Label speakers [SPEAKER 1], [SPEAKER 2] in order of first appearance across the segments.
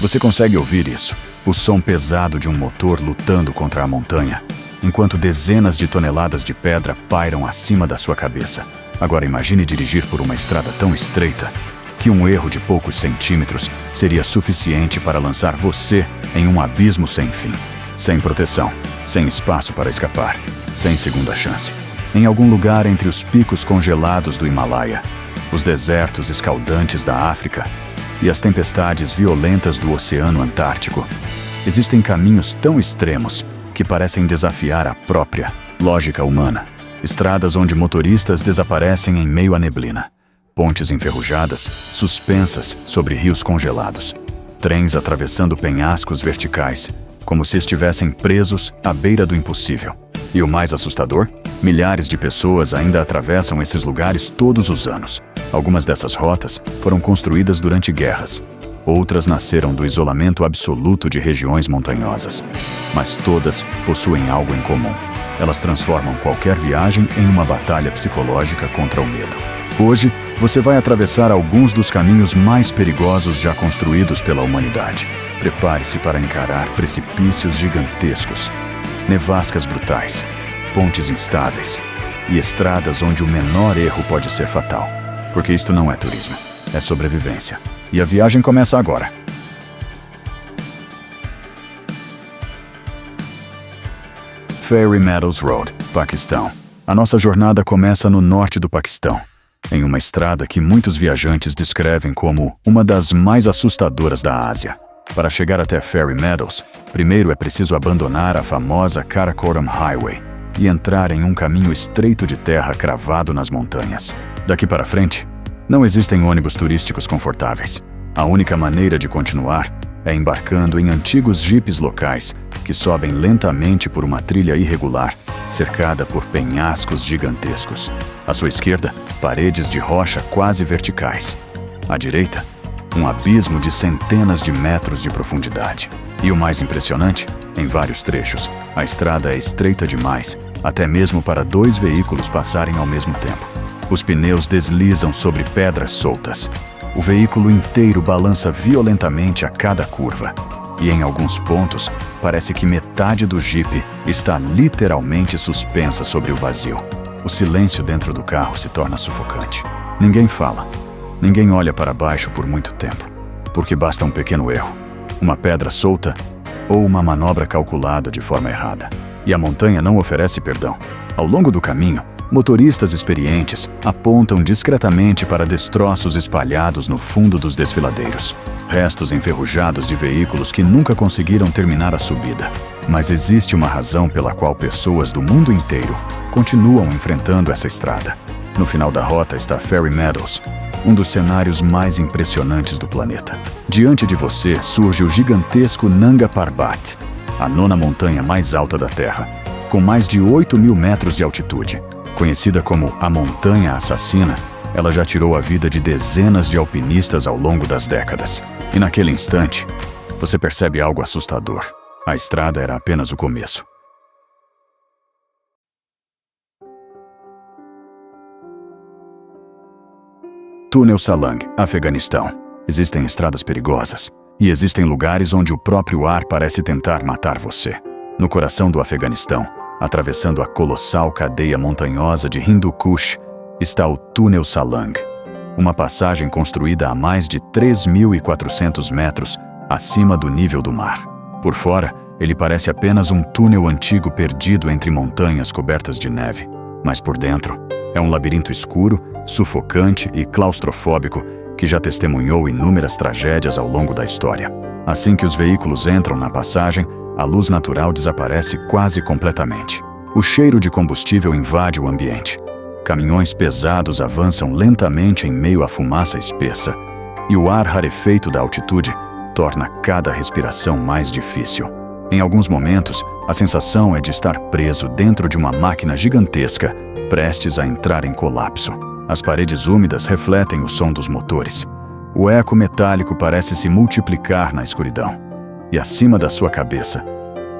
[SPEAKER 1] Você consegue ouvir isso? O som pesado de um motor lutando contra a montanha, enquanto dezenas de toneladas de pedra pairam acima da sua cabeça. Agora imagine dirigir por uma estrada tão estreita que um erro de poucos centímetros seria suficiente para lançar você em um abismo sem fim. Sem proteção, sem espaço para escapar, sem segunda chance. Em algum lugar entre os picos congelados do Himalaia, os desertos escaldantes da África e as tempestades violentas do Oceano Antártico, existem caminhos tão extremos que parecem desafiar a própria lógica humana. Estradas onde motoristas desaparecem em meio à neblina. Pontes enferrujadas, suspensas sobre rios congelados. Trens atravessando penhascos verticais, como se estivessem presos à beira do impossível. E o mais assustador? Milhares de pessoas ainda atravessam esses lugares todos os anos. Algumas dessas rotas foram construídas durante guerras. Outras nasceram do isolamento absoluto de regiões montanhosas. Mas todas possuem algo em comum. Elas transformam qualquer viagem em uma batalha psicológica contra o medo. Hoje, você vai atravessar alguns dos caminhos mais perigosos já construídos pela humanidade. Prepare-se para encarar precipícios gigantescos, nevascas brutais, pontes instáveis e estradas onde o menor erro pode ser fatal. Porque isto não é turismo, é sobrevivência. E a viagem começa agora. Fairy Meadows Road, Paquistão. A nossa jornada começa no norte do Paquistão, em uma estrada que muitos viajantes descrevem como uma das mais assustadoras da Ásia. Para chegar até Fairy Meadows, primeiro é preciso abandonar a famosa Karakoram Highway e entrar em um caminho estreito de terra cravado nas montanhas. Daqui para frente, não existem ônibus turísticos confortáveis. A única maneira de continuar é embarcando em antigos jipes locais que sobem lentamente por uma trilha irregular, cercada por penhascos gigantescos. À sua esquerda, paredes de rocha quase verticais. À direita, um abismo de centenas de metros de profundidade. E o mais impressionante, em vários trechos, a estrada é estreita demais, até mesmo para dois veículos passarem ao mesmo tempo. Os pneus deslizam sobre pedras soltas. O veículo inteiro balança violentamente a cada curva. E em alguns pontos, parece que metade do jipe está literalmente suspensa sobre o vazio. O silêncio dentro do carro se torna sufocante. Ninguém fala. Ninguém olha para baixo por muito tempo. Porque basta um pequeno erro, uma pedra solta ou uma manobra calculada de forma errada. E a montanha não oferece perdão. Ao longo do caminho, motoristas experientes apontam discretamente para destroços espalhados no fundo dos desfiladeiros. Restos enferrujados de veículos que nunca conseguiram terminar a subida. Mas existe uma razão pela qual pessoas do mundo inteiro continuam enfrentando essa estrada. No final da rota está Fairy Meadows, um dos cenários mais impressionantes do planeta. Diante de você surge o gigantesco Nanga Parbat, a nona montanha mais alta da Terra, com mais de 8.000 metros de altitude. Conhecida como a Montanha Assassina, ela já tirou a vida de dezenas de alpinistas ao longo das décadas. E naquele instante, você percebe algo assustador. A estrada era apenas o começo. Túnel Salang, Afeganistão. Existem estradas perigosas. E existem lugares onde o próprio ar parece tentar matar você. No coração do Afeganistão, atravessando a colossal cadeia montanhosa de Hindu Kush, está o Túnel Salang, uma passagem construída a mais de 3.400 metros acima do nível do mar. Por fora, ele parece apenas um túnel antigo perdido entre montanhas cobertas de neve, mas por dentro é um labirinto escuro, sufocante e claustrofóbico que já testemunhou inúmeras tragédias ao longo da história. Assim que os veículos entram na passagem, a luz natural desaparece quase completamente. O cheiro de combustível invade o ambiente. Caminhões pesados avançam lentamente em meio à fumaça espessa, e o ar rarefeito da altitude torna cada respiração mais difícil. Em alguns momentos, a sensação é de estar preso dentro de uma máquina gigantesca, prestes a entrar em colapso. As paredes úmidas refletem o som dos motores. O eco metálico parece se multiplicar na escuridão. E acima da sua cabeça,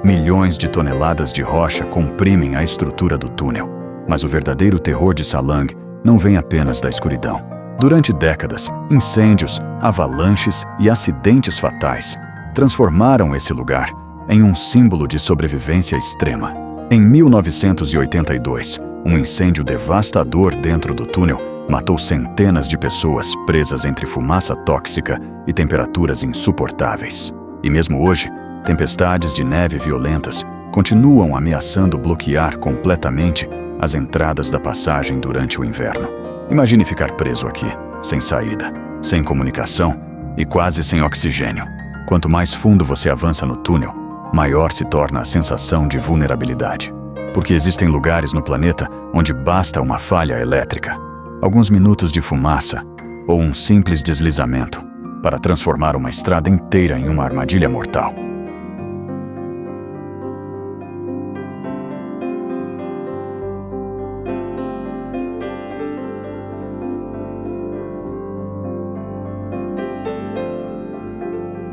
[SPEAKER 1] milhões de toneladas de rocha comprimem a estrutura do túnel. Mas o verdadeiro terror de Salang não vem apenas da escuridão. Durante décadas, incêndios, avalanches e acidentes fatais transformaram esse lugar em um símbolo de sobrevivência extrema. Em 1982, um incêndio devastador dentro do túnel matou centenas de pessoas presas entre fumaça tóxica e temperaturas insuportáveis. E mesmo hoje, tempestades de neve violentas continuam ameaçando bloquear completamente as entradas da passagem durante o inverno. Imagine ficar preso aqui, sem saída, sem comunicação e quase sem oxigênio. Quanto mais fundo você avança no túnel, maior se torna a sensação de vulnerabilidade. Porque existem lugares no planeta onde basta uma falha elétrica, alguns minutos de fumaça ou um simples deslizamento para transformar uma estrada inteira em uma armadilha mortal.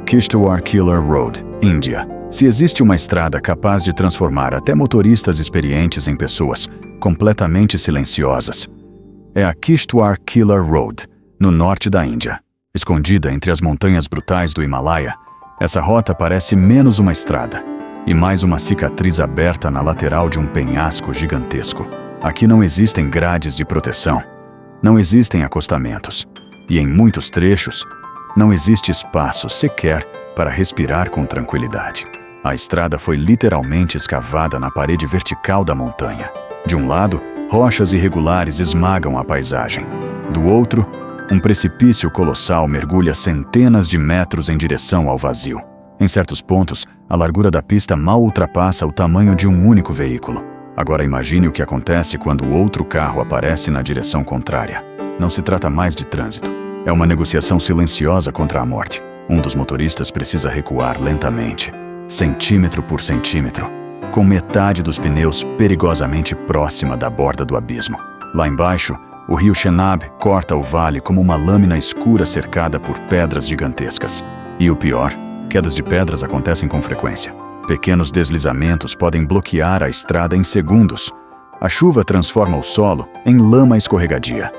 [SPEAKER 1] Kishtwar Killer Road, Índia. Se existe uma estrada capaz de transformar até motoristas experientes em pessoas completamente silenciosas, é a Kishtwar Killer Road, no norte da Índia. Escondida entre as montanhas brutais do Himalaia, essa rota parece menos uma estrada e mais uma cicatriz aberta na lateral de um penhasco gigantesco. Aqui não existem grades de proteção, não existem acostamentos e, em muitos trechos, não existe espaço sequer para respirar com tranquilidade. A estrada foi literalmente escavada na parede vertical da montanha. De um lado, rochas irregulares esmagam a paisagem. Do outro, um precipício colossal mergulha centenas de metros em direção ao vazio. Em certos pontos, a largura da pista mal ultrapassa o tamanho de um único veículo. Agora imagine o que acontece quando outro carro aparece na direção contrária. Não se trata mais de trânsito. É uma negociação silenciosa contra a morte. Um dos motoristas precisa recuar lentamente, centímetro por centímetro, com metade dos pneus perigosamente próxima da borda do abismo. Lá embaixo, o rio Chenab corta o vale como uma lâmina escura cercada por pedras gigantescas. E o pior, quedas de pedras acontecem com frequência. Pequenos deslizamentos podem bloquear a estrada em segundos. A chuva transforma o solo em lama escorregadia.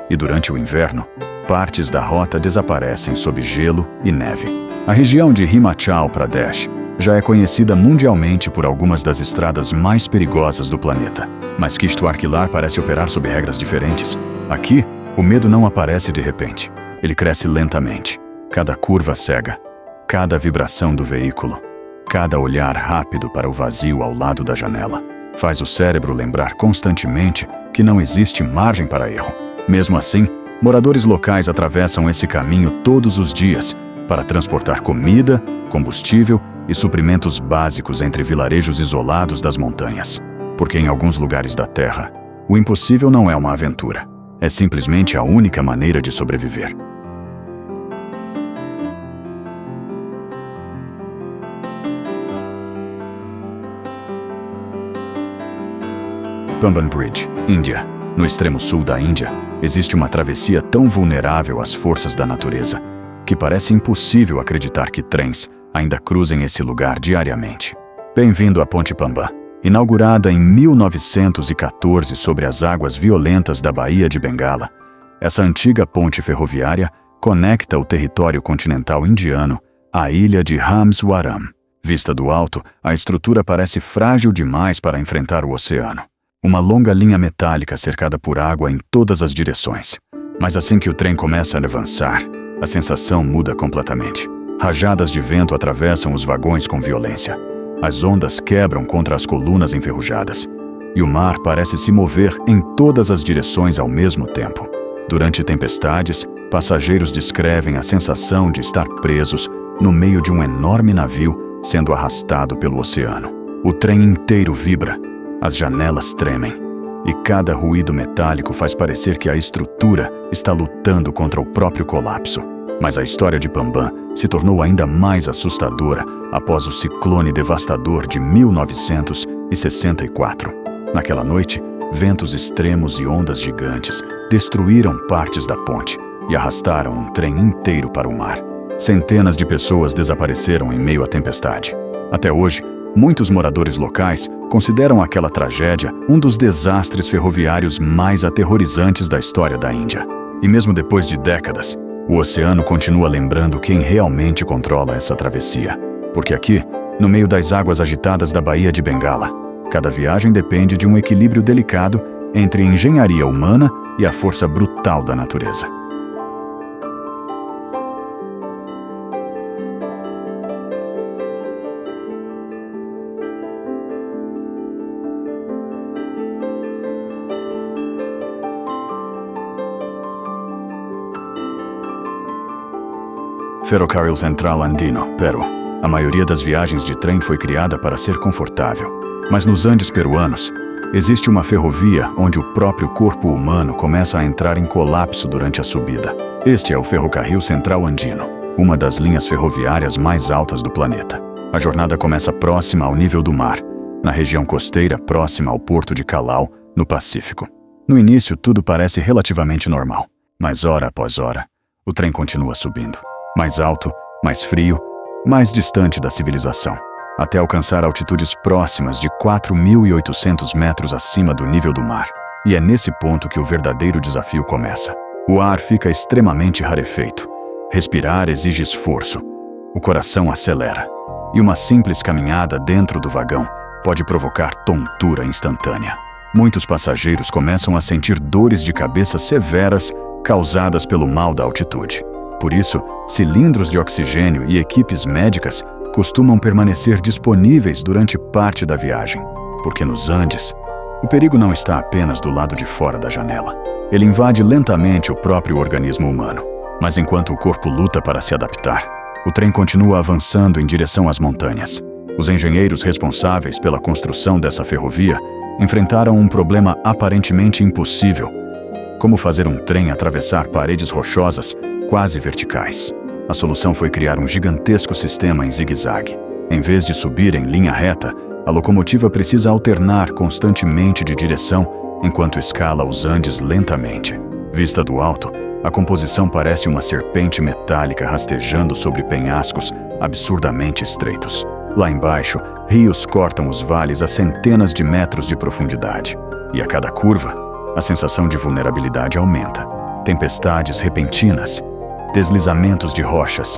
[SPEAKER 1] E durante o inverno, partes da rota desaparecem sob gelo e neve. A região de Himachal Pradesh já é conhecida mundialmente por algumas das estradas mais perigosas do planeta. Mas Kishtwar Killer parece operar sob regras diferentes. Aqui, o medo não aparece de repente. Ele cresce lentamente. Cada curva cega, cada vibração do veículo, cada olhar rápido para o vazio ao lado da janela, faz o cérebro lembrar constantemente que não existe margem para erro. Mesmo assim, moradores locais atravessam esse caminho todos os dias para transportar comida, combustível e suprimentos básicos entre vilarejos isolados das montanhas. Porque em alguns lugares da Terra, o impossível não é uma aventura. É simplesmente a única maneira de sobreviver. Pamban Bridge, Índia. No extremo sul da Índia, existe uma travessia tão vulnerável às forças da natureza que parece impossível acreditar que trens ainda cruzem esse lugar diariamente. Bem-vindo à Ponte Pamban. Inaugurada em 1914 sobre as águas violentas da Baía de Bengala, essa antiga ponte ferroviária conecta o território continental indiano à ilha de Rameswaram. Vista do alto, a estrutura parece frágil demais para enfrentar o oceano. Uma longa linha metálica cercada por água em todas as direções. Mas assim que o trem começa a avançar, a sensação muda completamente. Rajadas de vento atravessam os vagões com violência. As ondas quebram contra as colunas enferrujadas. E o mar parece se mover em todas as direções ao mesmo tempo. Durante tempestades, passageiros descrevem a sensação de estar presos no meio de um enorme navio sendo arrastado pelo oceano. O trem inteiro vibra. As janelas tremem, e cada ruído metálico faz parecer que a estrutura está lutando contra o próprio colapso. Mas a história de Pamban se tornou ainda mais assustadora após o ciclone devastador de 1964. Naquela noite, ventos extremos e ondas gigantes destruíram partes da ponte e arrastaram um trem inteiro para o mar. Centenas de pessoas desapareceram em meio à tempestade. Até hoje, muitos moradores locais consideram aquela tragédia um dos desastres ferroviários mais aterrorizantes da história da Índia. E mesmo depois de décadas, O oceano continua lembrando quem realmente controla essa travessia. Porque aqui, no meio das águas agitadas da Baía de Bengala, cada viagem depende de um equilíbrio delicado entre engenharia humana e a força brutal da natureza. Ferrocarril Central Andino, Peru. A maioria das viagens de trem foi criada para ser confortável. Mas nos Andes peruanos, existe uma ferrovia onde o próprio corpo humano começa a entrar em colapso durante a subida. Este é o Ferrocarril Central Andino, uma das linhas ferroviárias mais altas do planeta. A jornada começa próxima ao nível do mar, na região costeira próxima ao porto de Callao, no Pacífico. No início, tudo parece relativamente normal, mas hora após hora, o trem continua subindo. Mais alto, mais frio, mais distante da civilização, até alcançar altitudes próximas de 4.800 metros acima do nível do mar. E é nesse ponto que o verdadeiro desafio começa. O ar fica extremamente rarefeito. Respirar exige esforço. O coração acelera. E uma simples caminhada dentro do vagão pode provocar tontura instantânea. Muitos passageiros começam a sentir dores de cabeça severas causadas pelo mal da altitude. Por isso, cilindros de oxigênio e equipes médicas costumam permanecer disponíveis durante parte da viagem, porque nos Andes, o perigo não está apenas do lado de fora da janela. Ele invade lentamente o próprio organismo humano. Mas enquanto o corpo luta para se adaptar, o trem continua avançando em direção às montanhas. Os engenheiros responsáveis pela construção dessa ferrovia enfrentaram um problema aparentemente impossível: como fazer um trem atravessar paredes rochosas quase verticais. A solução foi criar um gigantesco sistema em zigue-zague. Em vez de subir em linha reta, a locomotiva precisa alternar constantemente de direção enquanto escala os Andes lentamente. Vista do alto, a composição parece uma serpente metálica rastejando sobre penhascos absurdamente estreitos. Lá embaixo, rios cortam os vales a centenas de metros de profundidade. E a cada curva, a sensação de vulnerabilidade aumenta. Tempestades repentinas, deslizamentos de rochas,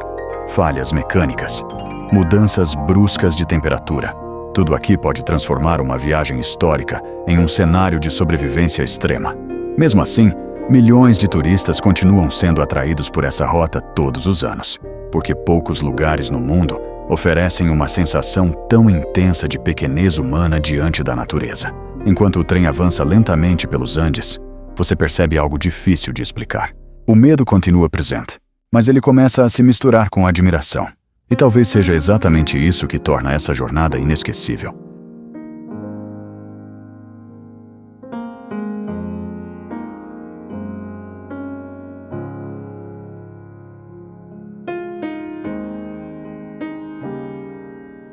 [SPEAKER 1] falhas mecânicas, mudanças bruscas de temperatura. Tudo aqui pode transformar uma viagem histórica em um cenário de sobrevivência extrema. Mesmo assim, milhões de turistas continuam sendo atraídos por essa rota todos os anos, porque poucos lugares no mundo oferecem uma sensação tão intensa de pequenez humana diante da natureza. Enquanto o trem avança lentamente pelos Andes, você percebe algo difícil de explicar. O medo continua presente, mas ele começa a se misturar com a admiração. E talvez seja exatamente isso que torna essa jornada inesquecível.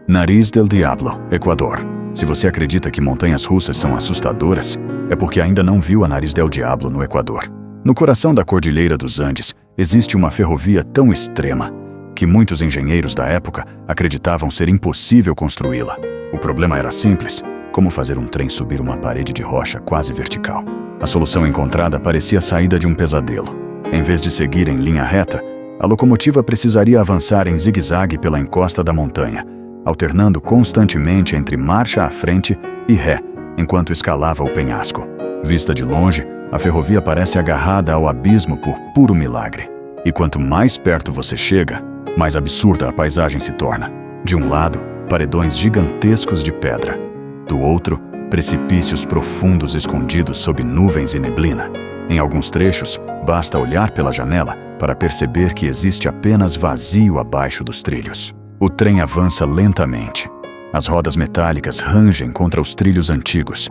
[SPEAKER 1] Nariz del Diablo, Equador. Se você acredita que montanhas russas são assustadoras, é porque ainda não viu a Nariz del Diablo no Equador. No coração da Cordilheira dos Andes, existe uma ferrovia tão extrema que muitos engenheiros da época acreditavam ser impossível construí-la. O problema era simples: como fazer um trem subir uma parede de rocha quase vertical. A solução encontrada parecia a saída de um pesadelo. Em vez de seguir em linha reta, a locomotiva precisaria avançar em zigue-zague pela encosta da montanha, alternando constantemente entre marcha à frente e ré, enquanto escalava o penhasco. Vista de longe, a ferrovia parece agarrada ao abismo por puro milagre. E quanto mais perto você chega, mais absurda a paisagem se torna. De um lado, paredões gigantescos de pedra. Do outro, precipícios profundos escondidos sob nuvens e neblina. Em alguns trechos, basta olhar pela janela para perceber que existe apenas vazio abaixo dos trilhos. O trem avança lentamente. As rodas metálicas rangem contra os trilhos antigos,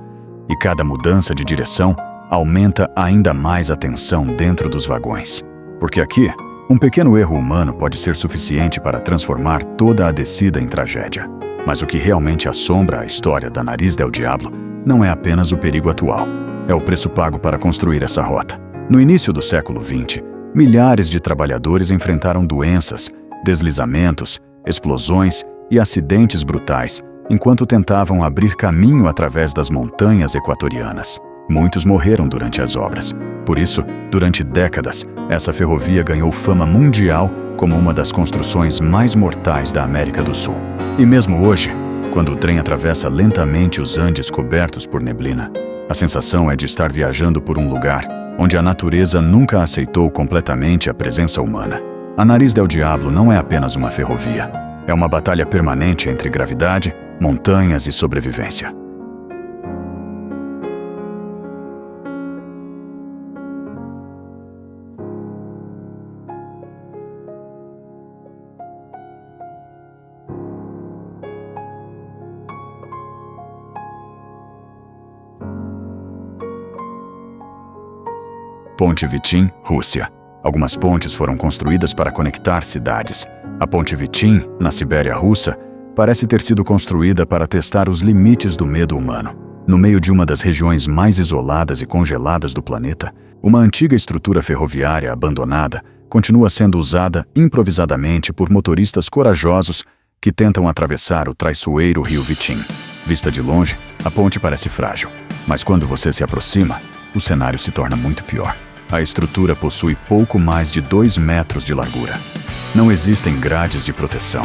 [SPEAKER 1] e cada mudança de direção aumenta ainda mais a tensão dentro dos vagões. Porque aqui, um pequeno erro humano pode ser suficiente para transformar toda a descida em tragédia. Mas o que realmente assombra a história da Nariz del Diablo não é apenas o perigo atual, é o preço pago para construir essa rota. No início do século XX, milhares de trabalhadores enfrentaram doenças, deslizamentos, explosões e acidentes brutais enquanto tentavam abrir caminho através das montanhas equatorianas. Muitos morreram durante as obras. Por isso, durante décadas, essa ferrovia ganhou fama mundial como uma das construções mais mortais da América do Sul. E mesmo hoje, quando o trem atravessa lentamente os Andes cobertos por neblina, a sensação é de estar viajando por um lugar onde a natureza nunca aceitou completamente a presença humana. A Nariz del Diablo não é apenas uma ferrovia. É uma batalha permanente entre gravidade, montanhas e sobrevivência. Ponte Vitim, Rússia. Algumas pontes foram construídas para conectar cidades. A Ponte Vitim, na Sibéria Russa, parece ter sido construída para testar os limites do medo humano. No meio de uma das regiões mais isoladas e congeladas do planeta, uma antiga estrutura ferroviária abandonada continua sendo usada improvisadamente por motoristas corajosos que tentam atravessar o traiçoeiro rio Vitim. Vista de longe, a ponte parece frágil, mas quando você se aproxima, o cenário se torna muito pior. A estrutura possui pouco mais de 2 metros de largura. Não existem grades de proteção.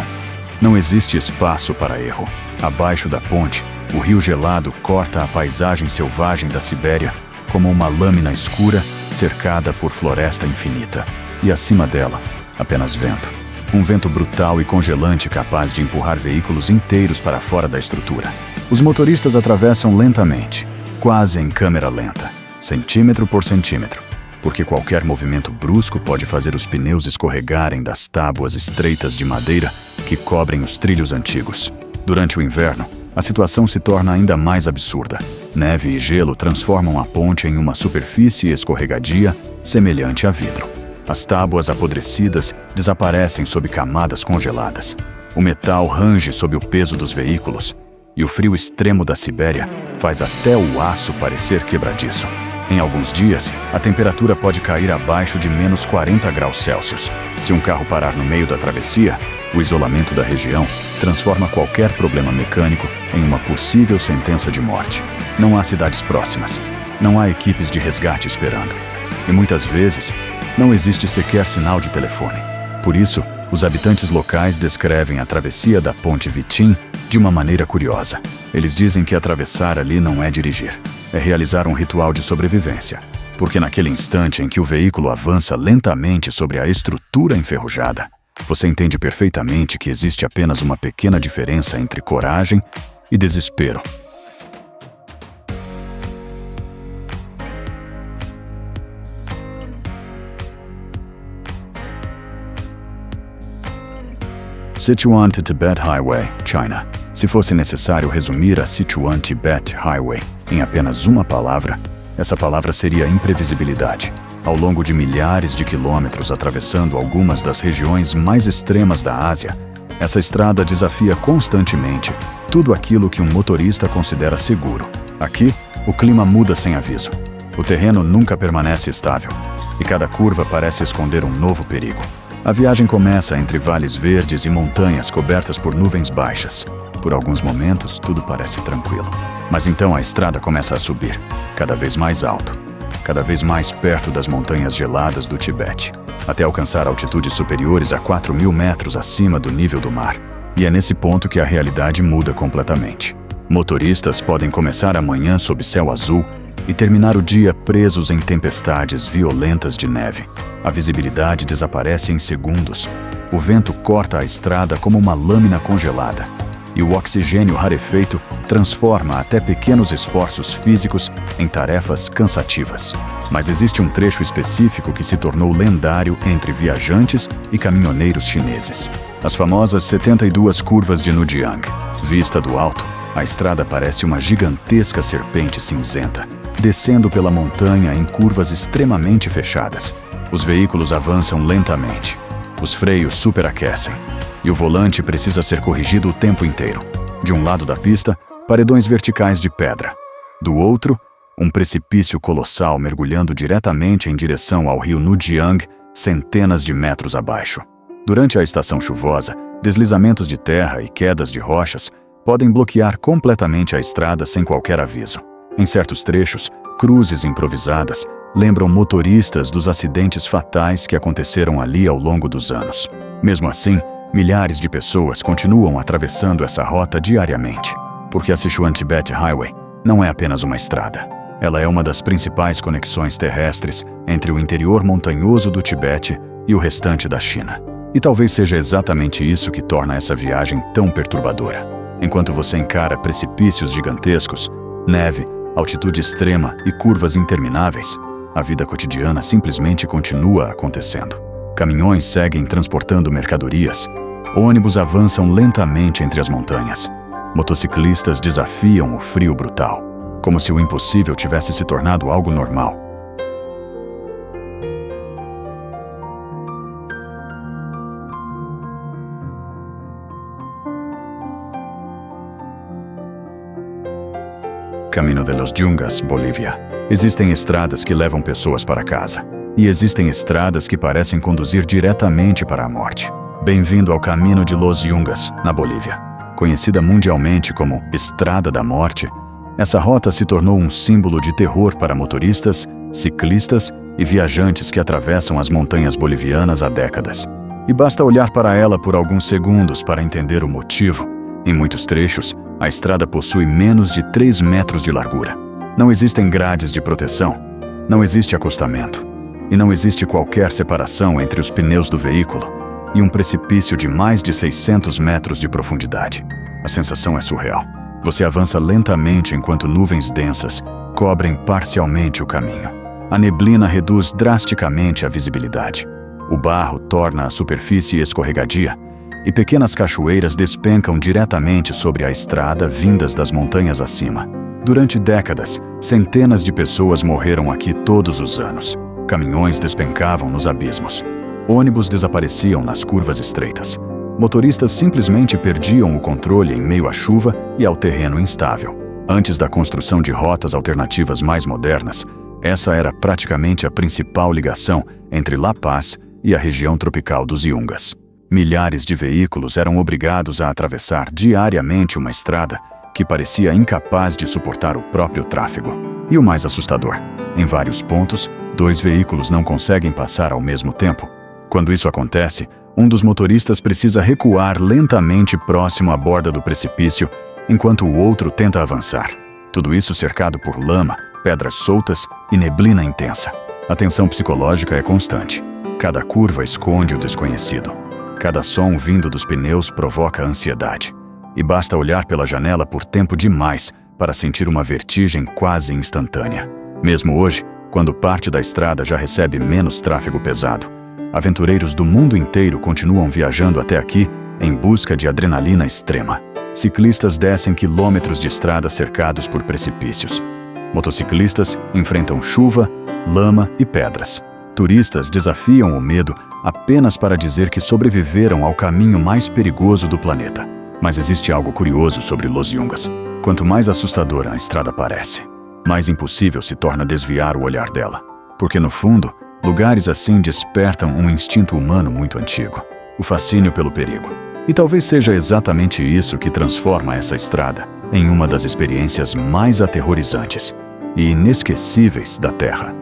[SPEAKER 1] Não existe espaço para erro. Abaixo da ponte, o rio gelado corta a paisagem selvagem da Sibéria como uma lâmina escura cercada por floresta infinita. E acima dela, apenas vento. Um vento brutal e congelante capaz de empurrar veículos inteiros para fora da estrutura. Os motoristas atravessam lentamente, quase em câmera lenta, centímetro por centímetro, porque qualquer movimento brusco pode fazer os pneus escorregarem das tábuas estreitas de madeira que cobrem os trilhos antigos. Durante o inverno, a situação se torna ainda mais absurda. Neve e gelo transformam a ponte em uma superfície escorregadia semelhante a vidro. As tábuas apodrecidas desaparecem sob camadas congeladas. O metal range sob o peso dos veículos, e o frio extremo da Sibéria faz até o aço parecer quebradiço. Em alguns dias, a temperatura pode cair abaixo de menos 40 graus Celsius. Se um carro parar no meio da travessia, o isolamento da região transforma qualquer problema mecânico em uma possível sentença de morte. Não há cidades próximas. Não há equipes de resgate esperando. E muitas vezes, não existe sequer sinal de telefone. Por isso, os habitantes locais descrevem a travessia da Ponte Vitim de uma maneira curiosa. Eles dizem que atravessar ali não é dirigir, é realizar um ritual de sobrevivência, porque naquele instante em que o veículo avança lentamente sobre a estrutura enferrujada, você entende perfeitamente que existe apenas uma pequena diferença entre coragem e desespero. Sichuan to Tibet Highway, China. Se fosse necessário resumir a Sichuan-Tibet Highway em apenas uma palavra, essa palavra seria imprevisibilidade. Ao longo de milhares de quilômetros atravessando algumas das regiões mais extremas da Ásia, essa estrada desafia constantemente tudo aquilo que um motorista considera seguro. Aqui, o clima muda sem aviso. O terreno nunca permanece estável, e cada curva parece esconder um novo perigo. A viagem começa entre vales verdes e montanhas cobertas por nuvens baixas. Por alguns momentos, tudo parece tranquilo. Mas então a estrada começa a subir, cada vez mais alto, cada vez mais perto das montanhas geladas do Tibete, até alcançar altitudes superiores a 4.000 metros acima do nível do mar. E é nesse ponto que a realidade muda completamente. Motoristas podem começar a manhã sob céu azul e terminar o dia presos em tempestades violentas de neve. A visibilidade desaparece em segundos. O vento corta a estrada como uma lâmina congelada. E o oxigênio rarefeito transforma até pequenos esforços físicos em tarefas cansativas. Mas existe um trecho específico que se tornou lendário entre viajantes e caminhoneiros chineses. As famosas 72 curvas de Nujiang. Vista do alto, a estrada parece uma gigantesca serpente cinzenta, descendo pela montanha em curvas extremamente fechadas. Os veículos avançam lentamente. Os freios superaquecem. E o volante precisa ser corrigido o tempo inteiro. De um lado da pista, paredões verticais de pedra. Do outro, um precipício colossal mergulhando diretamente em direção ao rio Nujiang, centenas de metros abaixo. Durante a estação chuvosa, deslizamentos de terra e quedas de rochas podem bloquear completamente a estrada sem qualquer aviso. Em certos trechos, cruzes improvisadas, lembram motoristas dos acidentes fatais que aconteceram ali ao longo dos anos. Mesmo assim, milhares de pessoas continuam atravessando essa rota diariamente, porque a Sichuan-Tibet Highway não é apenas uma estrada. Ela é uma das principais conexões terrestres entre o interior montanhoso do Tibete e o restante da China. E talvez seja exatamente isso que torna essa viagem tão perturbadora. Enquanto você encara precipícios gigantescos, neve, altitude extrema e curvas intermináveis, a vida cotidiana simplesmente continua acontecendo. Caminhões seguem transportando mercadorias, ônibus avançam lentamente entre as montanhas, motociclistas desafiam o frio brutal, como se o impossível tivesse se tornado algo normal. Camino de los Yungas, Bolívia. Existem estradas que levam pessoas para casa. E existem estradas que parecem conduzir diretamente para a morte. Bem-vindo ao Camino de los Yungas, na Bolívia. Conhecida mundialmente como Estrada da Morte, essa rota se tornou um símbolo de terror para motoristas, ciclistas e viajantes que atravessam as montanhas bolivianas há décadas. E basta olhar para ela por alguns segundos para entender o motivo. Em muitos trechos, a estrada possui menos de 3 metros de largura. Não existem grades de proteção, não existe acostamento, e não existe qualquer separação entre os pneus do veículo e um precipício de mais de 600 metros de profundidade. A sensação é surreal. Você avança lentamente enquanto nuvens densas cobrem parcialmente o caminho. A neblina reduz drasticamente a visibilidade. O barro torna a superfície escorregadia e pequenas cachoeiras despencam diretamente sobre a estrada vindas das montanhas acima. Durante décadas, centenas de pessoas morreram aqui todos os anos. Caminhões despencavam nos abismos. Ônibus desapareciam nas curvas estreitas. Motoristas simplesmente perdiam o controle em meio à chuva e ao terreno instável. Antes da construção de rotas alternativas mais modernas, essa era praticamente a principal ligação entre La Paz e a região tropical dos Yungas. Milhares de veículos eram obrigados a atravessar diariamente uma estrada que parecia incapaz de suportar o próprio tráfego. E o mais assustador, em vários pontos, 2 veículos não conseguem passar ao mesmo tempo. Quando isso acontece, um dos motoristas precisa recuar lentamente próximo à borda do precipício, enquanto o outro tenta avançar. Tudo isso cercado por lama, pedras soltas e neblina intensa. A tensão psicológica é constante. Cada curva esconde o desconhecido. Cada som vindo dos pneus provoca ansiedade. E basta olhar pela janela por tempo demais para sentir uma vertigem quase instantânea. Mesmo hoje, quando parte da estrada já recebe menos tráfego pesado, aventureiros do mundo inteiro continuam viajando até aqui em busca de adrenalina extrema. Ciclistas descem quilômetros de estrada cercados por precipícios. Motociclistas enfrentam chuva, lama e pedras. Turistas desafiam o medo apenas para dizer que sobreviveram ao caminho mais perigoso do planeta. Mas existe algo curioso sobre Los Yungas. Quanto mais assustadora a estrada parece, mais impossível se torna desviar o olhar dela. Porque, no fundo, lugares assim despertam um instinto humano muito antigo, o fascínio pelo perigo. E talvez seja exatamente isso que transforma essa estrada em uma das experiências mais aterrorizantes e inesquecíveis da Terra.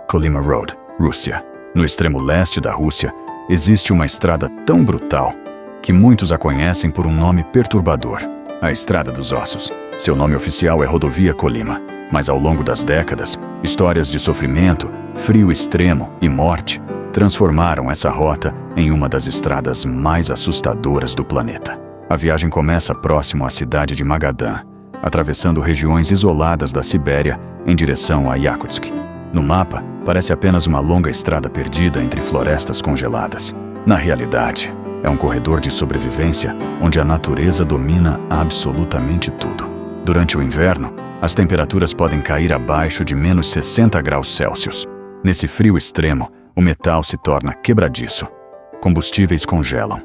[SPEAKER 1] Kolyma Road, Rússia. No extremo leste da Rússia, existe uma estrada tão brutal que muitos a conhecem por um nome perturbador, a Estrada dos Ossos. Seu nome oficial é Rodovia Kolyma, mas ao longo das décadas, histórias de sofrimento, frio extremo e morte transformaram essa rota em uma das estradas mais assustadoras do planeta. A viagem começa próximo à cidade de Magadan, atravessando regiões isoladas da Sibéria em direção a Yakutsk. No mapa, parece apenas uma longa estrada perdida entre florestas congeladas. Na realidade, é um corredor de sobrevivência onde a natureza domina absolutamente tudo. Durante o inverno, as temperaturas podem cair abaixo de menos 60 graus Celsius. Nesse frio extremo, o metal se torna quebradiço. Combustíveis congelam.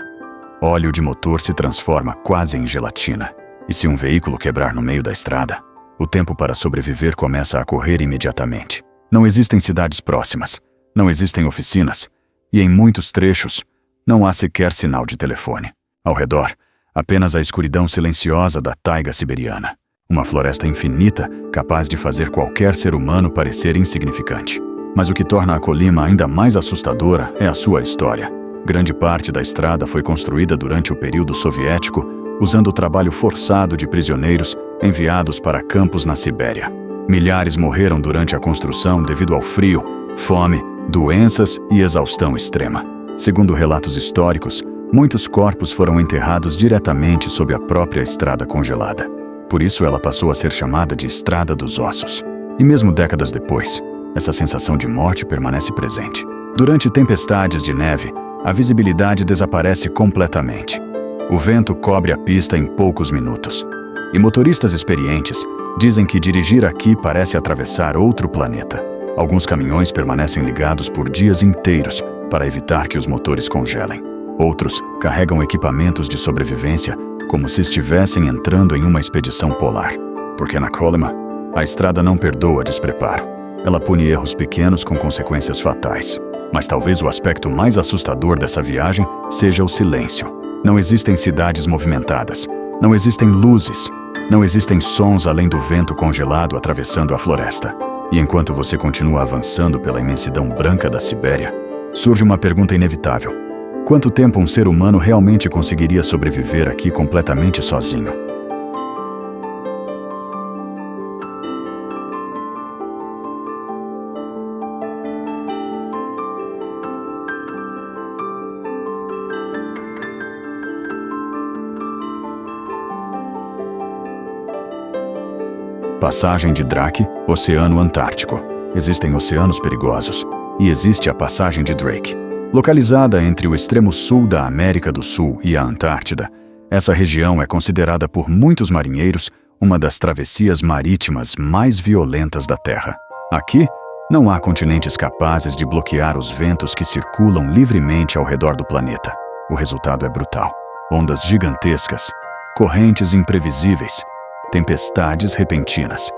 [SPEAKER 1] Óleo de motor se transforma quase em gelatina. E se um veículo quebrar no meio da estrada, o tempo para sobreviver começa a correr imediatamente. Não existem cidades próximas, não existem oficinas, e em muitos trechos, Não há sequer sinal de telefone. Ao redor, apenas a escuridão silenciosa da taiga siberiana. Uma floresta infinita capaz de fazer qualquer ser humano parecer insignificante. Mas o que torna a Colima ainda mais assustadora é a sua história. Grande parte da estrada foi construída durante o período soviético, usando o trabalho forçado de prisioneiros enviados para campos na Sibéria. Milhares morreram durante a construção devido ao frio, fome, doenças e exaustão extrema. Segundo relatos históricos, muitos corpos foram enterrados diretamente sob a própria estrada congelada. Por isso ela passou a ser chamada de Estrada dos Ossos. E mesmo décadas depois, essa sensação de morte permanece presente. Durante tempestades de neve, a visibilidade desaparece completamente. O vento cobre a pista em poucos minutos. E motoristas experientes dizem que dirigir aqui parece atravessar outro planeta. Alguns caminhões permanecem ligados por dias inteiros para evitar que os motores congelem. Outros carregam equipamentos de sobrevivência como se estivessem entrando em uma expedição polar. Porque na Colima, a estrada não perdoa despreparo. Ela pune erros pequenos com consequências fatais. Mas talvez o aspecto mais assustador dessa viagem seja o silêncio. Não existem cidades movimentadas. Não existem luzes. Não existem sons além do vento congelado atravessando a floresta. E enquanto você continua avançando pela imensidão branca da Sibéria, surge uma pergunta inevitável. Quanto tempo um ser humano realmente conseguiria sobreviver aqui completamente sozinho? Passagem de Drake, Oceano Antártico. Existem oceanos perigosos, e existe a Passagem de Drake. Localizada entre o extremo sul da América do Sul e a Antártida, essa região é considerada por muitos marinheiros uma das travessias marítimas mais violentas da Terra. Aqui, não há continentes capazes de bloquear os ventos que circulam livremente ao redor do planeta. O resultado é brutal. Ondas gigantescas, correntes imprevisíveis, tempestades repentinas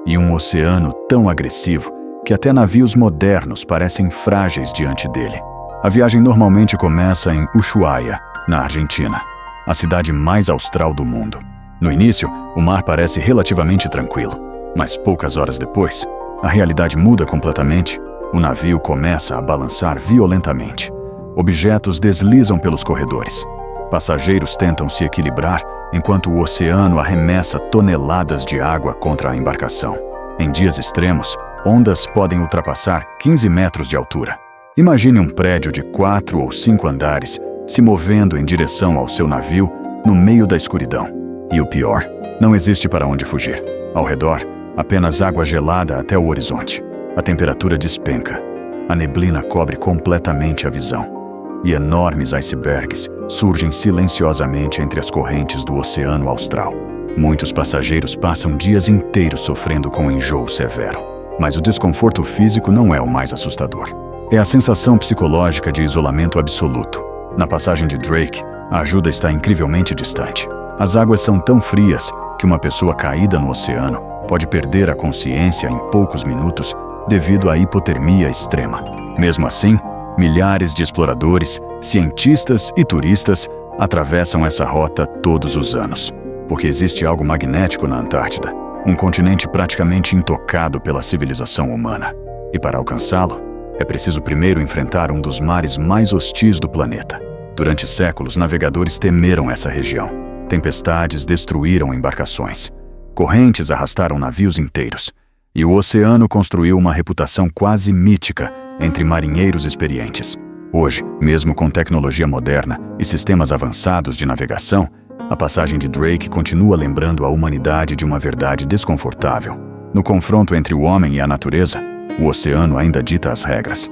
[SPEAKER 1] e um oceano tão agressivo que até navios modernos parecem frágeis diante dele. A viagem normalmente começa em Ushuaia, na Argentina, a cidade mais austral do mundo. No início, o mar parece relativamente tranquilo, mas poucas horas depois, a realidade muda completamente. O navio começa a balançar violentamente. Objetos deslizam pelos corredores. Passageiros tentam se equilibrar enquanto o oceano arremessa toneladas de água contra a embarcação. Em dias extremos, ondas podem ultrapassar 15 metros de altura. Imagine um prédio de 4 ou 5 andares se movendo em direção ao seu navio no meio da escuridão. E o pior, não existe para onde fugir. Ao redor, apenas água gelada até o horizonte. A temperatura despenca. A neblina cobre completamente a visão. E enormes icebergs surgem silenciosamente entre as correntes do Oceano Austral. Muitos passageiros passam dias inteiros sofrendo com enjoo severo. Mas o desconforto físico não é o mais assustador. É a sensação psicológica de isolamento absoluto. Na passagem de Drake, a ajuda está incrivelmente distante. As águas são tão frias que uma pessoa caída no oceano pode perder a consciência em poucos minutos devido à hipotermia extrema. Mesmo assim, milhares de exploradores, cientistas e turistas atravessam essa rota todos os anos. Porque existe algo magnético na Antártida, um continente praticamente intocado pela civilização humana. E para alcançá-lo, é preciso primeiro enfrentar um dos mares mais hostis do planeta. Durante séculos, navegadores temeram essa região. Tempestades destruíram embarcações. Correntes arrastaram navios inteiros. E o oceano construiu uma reputação quase mítica entre marinheiros experientes. Hoje, mesmo com tecnologia moderna e sistemas avançados de navegação, a passagem de Drake continua lembrando a humanidade de uma verdade desconfortável. No confronto entre o homem e a natureza, o oceano ainda dita as regras.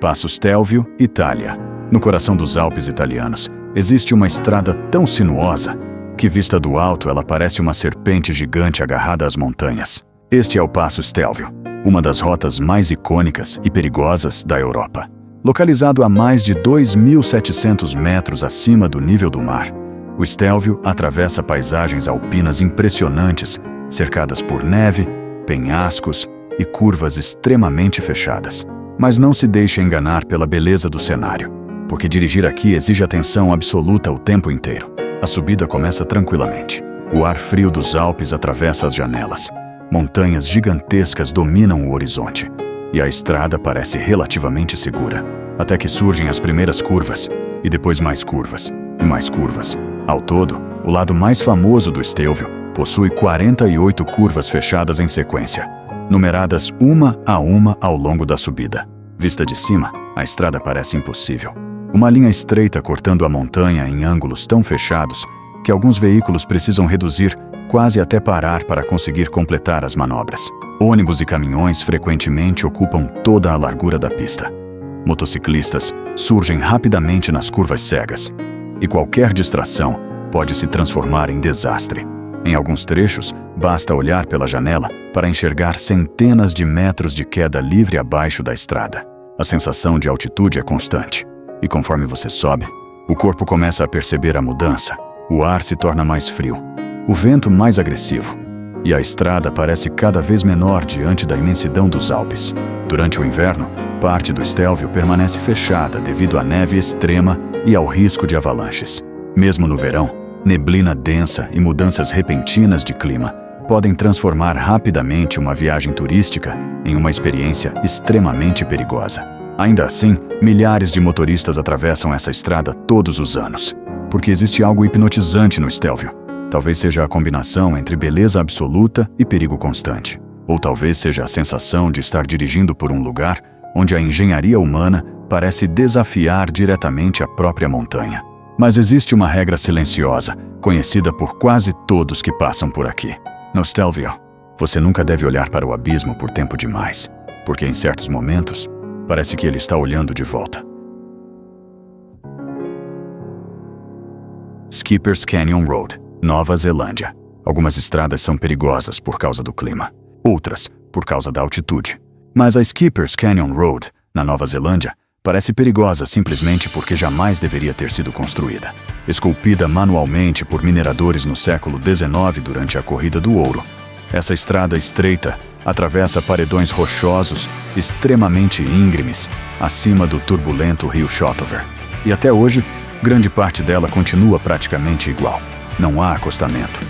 [SPEAKER 1] Passo Stelvio, Itália. No coração dos Alpes italianos, existe uma estrada tão sinuosa que, vista do alto, ela parece uma serpente gigante agarrada às montanhas. Este é o Passo Stelvio, uma das rotas mais icônicas e perigosas da Europa. Localizado a mais de 2.700 metros acima do nível do mar, o Stelvio atravessa paisagens alpinas impressionantes, cercadas por neve, penhascos e curvas extremamente fechadas. Mas não se deixe enganar pela beleza do cenário. porque dirigir aqui exige atenção absoluta o tempo inteiro. A subida começa tranquilamente. O ar frio dos Alpes atravessa as janelas. Montanhas gigantescas dominam o horizonte. E a estrada parece relativamente segura, até que surgem as primeiras curvas, e depois mais curvas, e mais curvas. Ao todo, o lado mais famoso do Stelvio possui 48 curvas fechadas em sequência, numeradas uma a uma ao longo da subida. Vista de cima, a estrada parece impossível. Uma linha estreita cortando a montanha em ângulos tão fechados que alguns veículos precisam reduzir quase até parar para conseguir completar as manobras. Ônibus e caminhões frequentemente ocupam toda a largura da pista. Motociclistas surgem rapidamente nas curvas cegas, e qualquer distração pode se transformar em desastre. Em alguns trechos, basta olhar pela janela para enxergar centenas de metros de queda livre abaixo da estrada. A sensação de altitude é constante, e conforme você sobe, o corpo começa a perceber a mudança. O ar se torna mais frio, o vento mais agressivo, e a estrada parece cada vez menor diante da imensidão dos Alpes. Durante o inverno, parte do Stelvio permanece fechada devido à neve extrema e ao risco de avalanches. Mesmo no verão, neblina densa e mudanças repentinas de clima podem transformar rapidamente uma viagem turística em uma experiência extremamente perigosa. Ainda assim, milhares de motoristas atravessam essa estrada todos os anos, porque existe algo hipnotizante no Stelvio. Talvez seja a combinação entre beleza absoluta e perigo constante. Ou talvez seja a sensação de estar dirigindo por um lugar onde a engenharia humana parece desafiar diretamente a própria montanha. Mas existe uma regra silenciosa, conhecida por quase todos que passam por aqui. No Stelvio, você nunca deve olhar para o abismo por tempo demais, porque em certos momentos, parece que ele está olhando de volta. Skipper's Canyon Road, Nova Zelândia. Algumas estradas são perigosas por causa do clima, outras por causa da altitude. Mas a Skipper's Canyon Road, na Nova Zelândia, parece perigosa simplesmente porque jamais deveria ter sido construída. Esculpida manualmente por mineradores no século XIX durante a Corrida do Ouro, essa estrada estreita atravessa paredões rochosos extremamente íngremes acima do turbulento rio Shotover. E até hoje, grande parte dela continua praticamente igual. Não há acostamento,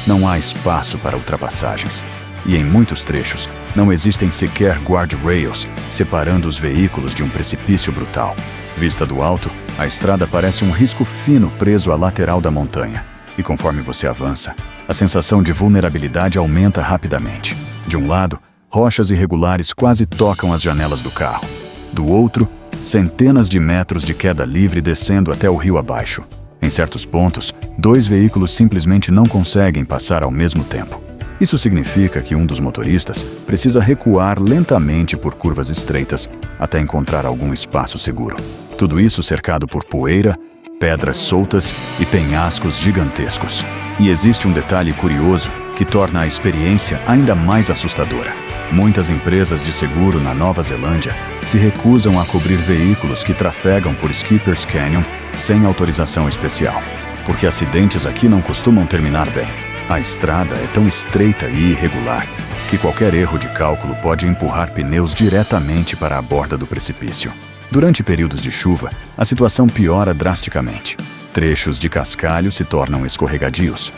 [SPEAKER 1] não há espaço para ultrapassagens. E em muitos trechos, não existem sequer guardrails separando os veículos de um precipício brutal. Vista do alto, a estrada parece um risco fino preso à lateral da montanha. E conforme você avança, a sensação de vulnerabilidade aumenta rapidamente. De um lado, rochas irregulares quase tocam as janelas do carro. Do outro, centenas de metros de queda livre descendo até o rio abaixo. Em certos pontos, 2 veículos simplesmente não conseguem passar ao mesmo tempo. Isso significa que um dos motoristas precisa recuar lentamente por curvas estreitas até encontrar algum espaço seguro. Tudo isso cercado por poeira, pedras soltas e penhascos gigantescos. E existe um detalhe curioso que torna a experiência ainda mais assustadora. Muitas empresas de seguro na Nova Zelândia se recusam a cobrir veículos que trafegam por Skipper's Canyon sem autorização especial, porque acidentes aqui não costumam terminar bem. A estrada é tão estreita e irregular que qualquer erro de cálculo pode empurrar pneus diretamente para a borda do precipício. Durante períodos de chuva, a situação piora drasticamente. Trechos de cascalho se tornam escorregadios.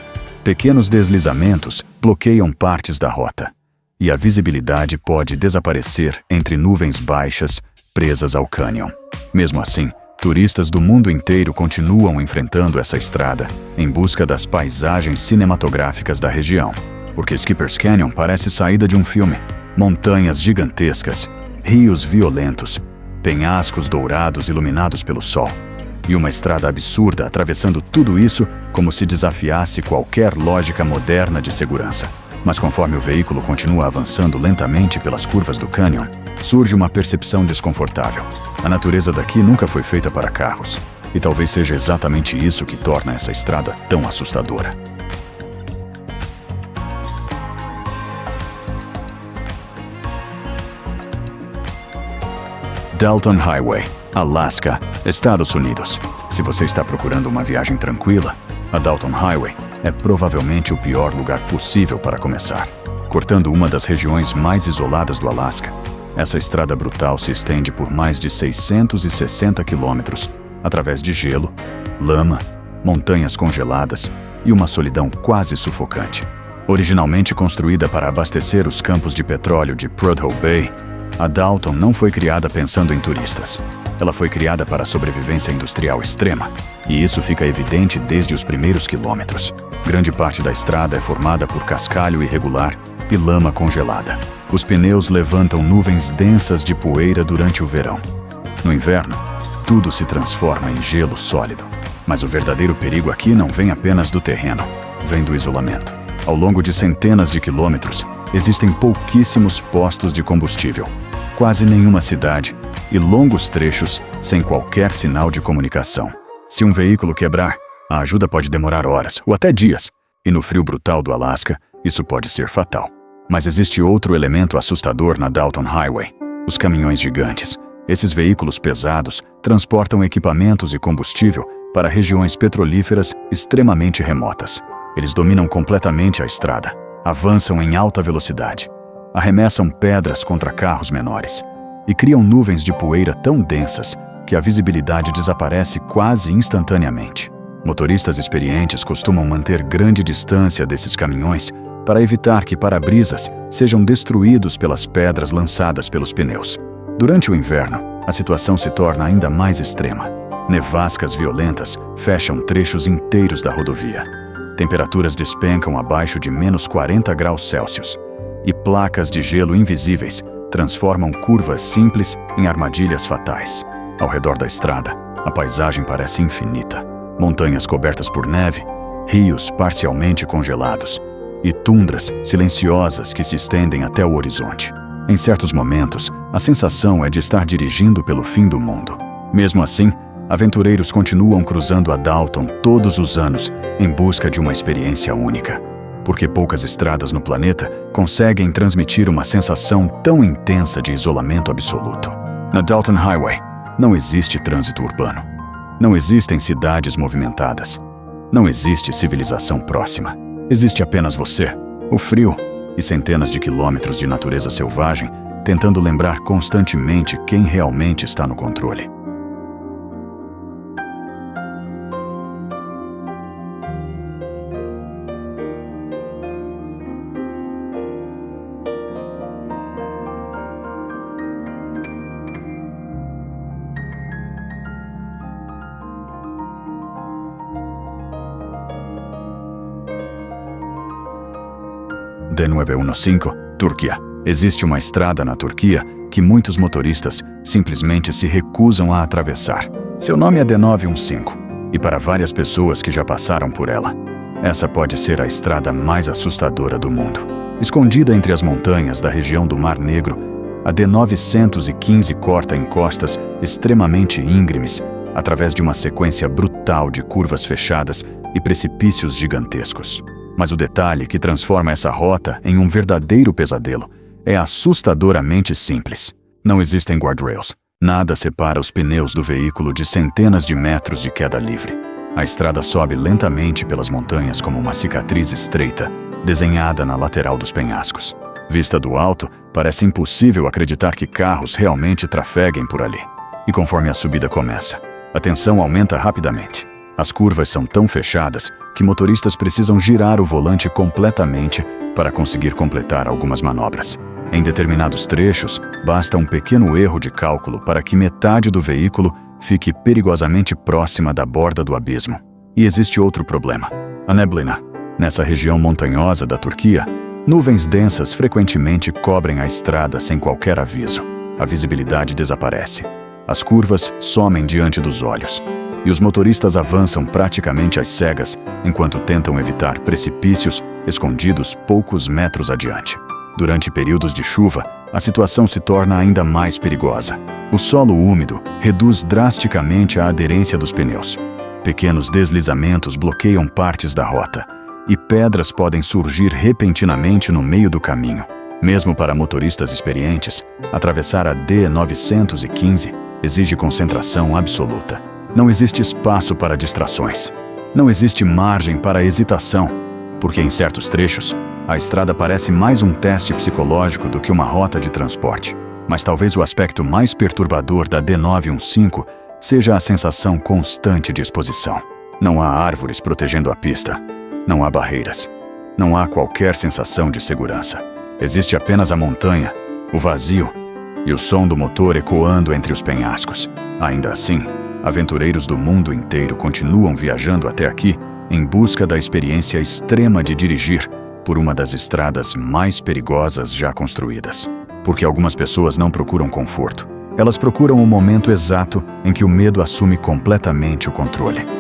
[SPEAKER 1] Pequenos deslizamentos bloqueiam partes da rota. E a visibilidade pode desaparecer entre nuvens baixas presas ao cânion. Mesmo assim, turistas do mundo inteiro continuam enfrentando essa estrada em busca das paisagens cinematográficas da região, porque Skipper's Canyon parece saída de um filme. Montanhas gigantescas, rios violentos, penhascos dourados iluminados pelo sol, e uma estrada absurda atravessando tudo isso como se desafiasse qualquer lógica moderna de segurança. Mas conforme o veículo continua avançando lentamente pelas curvas do cânion, surge uma percepção desconfortável. A natureza daqui nunca foi feita para carros, e talvez seja exatamente isso que torna essa estrada tão assustadora. Dalton Highway, Alaska, Estados Unidos. Se você está procurando uma viagem tranquila, a Dalton Highway é provavelmente o pior lugar possível para começar. Cortando uma das regiões mais isoladas do Alasca, essa estrada brutal se estende por mais de 660 quilômetros através de gelo, lama, montanhas congeladas e uma solidão quase sufocante. Originalmente construída para abastecer os campos de petróleo de Prudhoe Bay, a Dalton não foi criada pensando em turistas. Ela foi criada para a sobrevivência industrial extrema, e isso fica evidente desde os primeiros quilômetros. Grande parte da estrada é formada por cascalho irregular e lama congelada. Os pneus levantam nuvens densas de poeira durante o verão. No inverno, tudo se transforma em gelo sólido. Mas o verdadeiro perigo aqui não vem apenas do terreno, vem do isolamento. Ao longo de centenas de quilômetros, existem pouquíssimos postos de combustível, quase nenhuma cidade e longos trechos sem qualquer sinal de comunicação. Se um veículo quebrar, a ajuda pode demorar horas ou até dias, e no frio brutal do Alasca, isso pode ser fatal. Mas existe outro elemento assustador na Dalton Highway: os caminhões gigantes. Esses veículos pesados transportam equipamentos e combustível para regiões petrolíferas extremamente remotas. Eles dominam completamente a estrada, avançam em alta velocidade, arremessam pedras contra carros menores e criam nuvens de poeira tão densas que a visibilidade desaparece quase instantaneamente. Motoristas experientes costumam manter grande distância desses caminhões para evitar que para-brisas sejam destruídos pelas pedras lançadas pelos pneus. Durante o inverno, a situação se torna ainda mais extrema. Nevascas violentas fecham trechos inteiros da rodovia. Temperaturas despencam abaixo de menos 40 graus Celsius. E placas de gelo invisíveis transformam curvas simples em armadilhas fatais. Ao redor da estrada, a paisagem parece infinita. Montanhas cobertas por neve, rios parcialmente congelados e tundras silenciosas que se estendem até o horizonte. Em certos momentos, a sensação é de estar dirigindo pelo fim do mundo. Mesmo assim, aventureiros continuam cruzando a Dalton todos os anos em busca de uma experiência única, porque poucas estradas no planeta conseguem transmitir uma sensação tão intensa de isolamento absoluto. Na Dalton Highway, não existe trânsito urbano. Não existem cidades movimentadas. Não existe civilização próxima. Existe apenas você, o frio e centenas de quilômetros de natureza selvagem tentando lembrar constantemente quem realmente está no controle. D915, Turquia. Existe uma estrada na Turquia que muitos motoristas simplesmente se recusam a atravessar. Seu nome é D915, e para várias pessoas que já passaram por ela, essa pode ser a estrada mais assustadora do mundo. Escondida entre as montanhas da região do Mar Negro, a D915 corta encostas extremamente íngremes através de uma sequência brutal de curvas fechadas e precipícios gigantescos. Mas o detalhe que transforma essa rota em um verdadeiro pesadelo é assustadoramente simples. Não existem guardrails. Nada separa os pneus do veículo de centenas de metros de queda livre. A estrada sobe lentamente pelas montanhas como uma cicatriz estreita, desenhada na lateral dos penhascos. Vista do alto, parece impossível acreditar que carros realmente trafeguem por ali. E conforme a subida começa, a tensão aumenta rapidamente. As curvas são tão fechadas que motoristas precisam girar o volante completamente para conseguir completar algumas manobras. Em determinados trechos, basta um pequeno erro de cálculo para que metade do veículo fique perigosamente próxima da borda do abismo. E existe outro problema: a neblina. Nessa região montanhosa da Turquia, nuvens densas frequentemente cobrem a estrada sem qualquer aviso. A visibilidade desaparece. As curvas somem diante dos olhos. E os motoristas avançam praticamente às cegas enquanto tentam evitar precipícios escondidos poucos metros adiante. Durante períodos de chuva, a situação se torna ainda mais perigosa. O solo úmido reduz drasticamente a aderência dos pneus. Pequenos deslizamentos bloqueiam partes da rota, e pedras podem surgir repentinamente no meio do caminho. Mesmo para motoristas experientes, atravessar a D915 exige concentração absoluta. Não existe espaço para distrações. Não existe margem para hesitação, porque em certos trechos, a estrada parece mais um teste psicológico do que uma rota de transporte. Mas talvez o aspecto mais perturbador da D915 seja a sensação constante de exposição. Não há árvores protegendo a pista. Não há barreiras. Não há qualquer sensação de segurança. Existe apenas a montanha, o vazio e o som do motor ecoando entre os penhascos. Ainda assim, aventureiros do mundo inteiro continuam viajando até aqui em busca da experiência extrema de dirigir por uma das estradas mais perigosas já construídas. Porque algumas pessoas não procuram conforto. Elas procuram o momento exato em que o medo assume completamente o controle.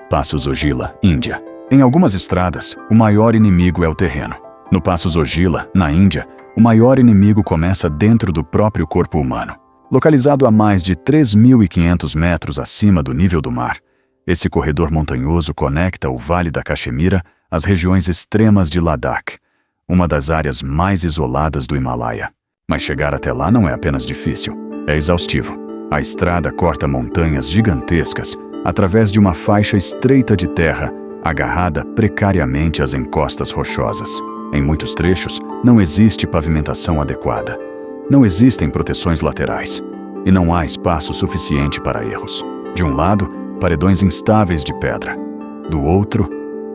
[SPEAKER 1] Passo Zojila, Índia. Em algumas estradas, o maior inimigo é o terreno. No Passo Zojila, na Índia, o maior inimigo começa dentro do próprio corpo humano. Localizado a mais de 3.500 metros acima do nível do mar, esse corredor montanhoso conecta o Vale da Caxemira às regiões extremas de Ladakh, uma das áreas mais isoladas do Himalaia. Mas chegar até lá não é apenas difícil, é exaustivo. A estrada corta montanhas gigantescas através de uma faixa estreita de terra, agarrada precariamente às encostas rochosas. Em muitos trechos, não existe pavimentação adequada. Não existem proteções laterais. E não há espaço suficiente para erros. De um lado, paredões instáveis de pedra. Do outro,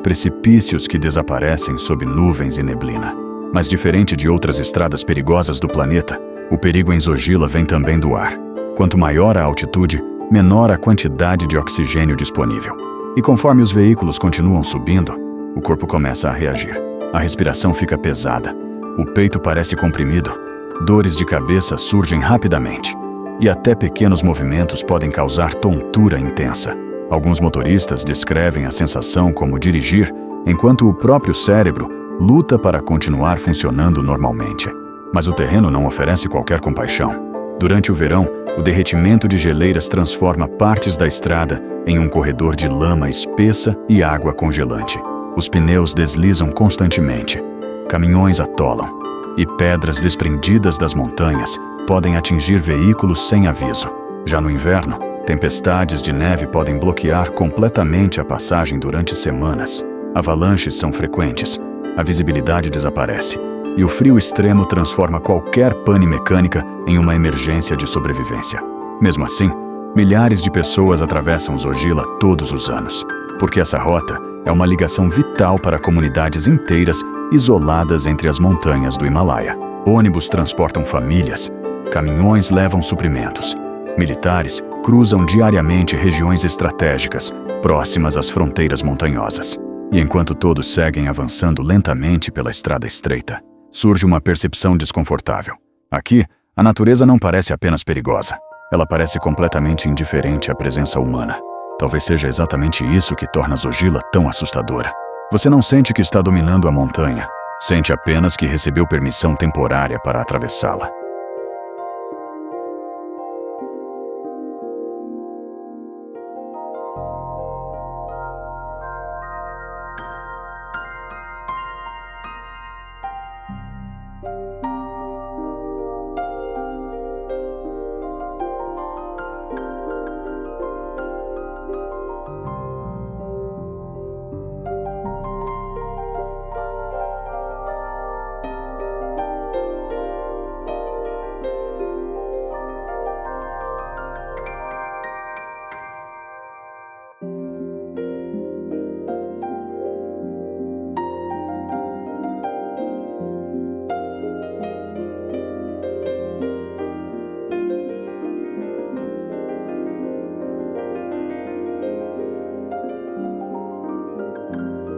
[SPEAKER 1] precipícios que desaparecem sob nuvens e neblina. Mas diferente de outras estradas perigosas do planeta, o perigo em Zojila vem também do ar. Quanto maior a altitude, menor a quantidade de oxigênio disponível. E conforme os veículos continuam subindo, o corpo começa a reagir. A respiração fica pesada, o peito parece comprimido, dores de cabeça surgem rapidamente, e até pequenos movimentos podem causar tontura intensa. Alguns motoristas descrevem a sensação como dirigir, enquanto o próprio cérebro luta para continuar funcionando normalmente. Mas o terreno não oferece qualquer compaixão. Durante o verão, o derretimento de geleiras transforma partes da estrada em um corredor de lama espessa e água congelante. Os pneus deslizam constantemente, caminhões atolam, e pedras desprendidas das montanhas podem atingir veículos sem aviso. Já no inverno, tempestades de neve podem bloquear completamente a passagem durante semanas. Avalanches são frequentes, a visibilidade desaparece, e o frio extremo transforma qualquer pane mecânica em uma emergência de sobrevivência. Mesmo assim, milhares de pessoas atravessam Zojila todos os anos, porque essa rota é uma ligação vital para comunidades inteiras isoladas entre as montanhas do Himalaia. Ônibus transportam famílias, caminhões levam suprimentos, militares cruzam diariamente regiões estratégicas próximas às fronteiras montanhosas. E enquanto todos seguem avançando lentamente pela estrada estreita, surge uma percepção desconfortável. Aqui, a natureza não parece apenas perigosa, ela parece completamente indiferente à presença humana. Talvez seja exatamente isso que torna Zojila tão assustadora. Você não sente que está dominando a montanha, sente apenas que recebeu permissão temporária para atravessá-la.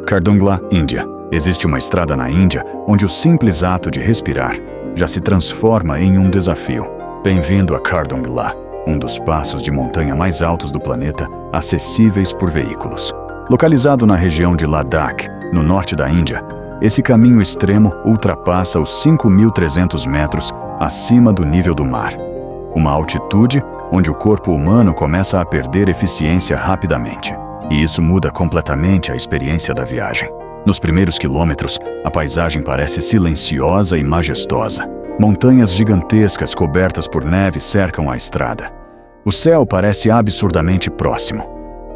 [SPEAKER 1] Khardungla, Índia. Existe uma estrada na Índia onde o simples ato de respirar já se transforma em um desafio. Bem-vindo a Khardungla, um dos passos de montanha mais altos do planeta, acessíveis por veículos. Localizado na região de Ladakh, no norte da Índia, esse caminho extremo ultrapassa os 5.300 metros acima do nível do mar. Uma altitude onde o corpo humano começa a perder eficiência rapidamente. E isso muda completamente a experiência da viagem. Nos primeiros quilômetros, a paisagem parece silenciosa e majestosa. Montanhas gigantescas cobertas por neve cercam a estrada. O céu parece absurdamente próximo,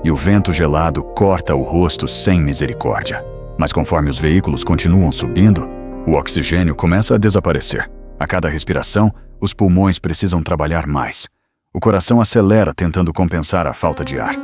[SPEAKER 1] e o vento gelado corta o rosto sem misericórdia. Mas conforme os veículos continuam subindo, o oxigênio começa a desaparecer. A cada respiração, os pulmões precisam trabalhar mais. O coração acelera tentando compensar a falta de ar.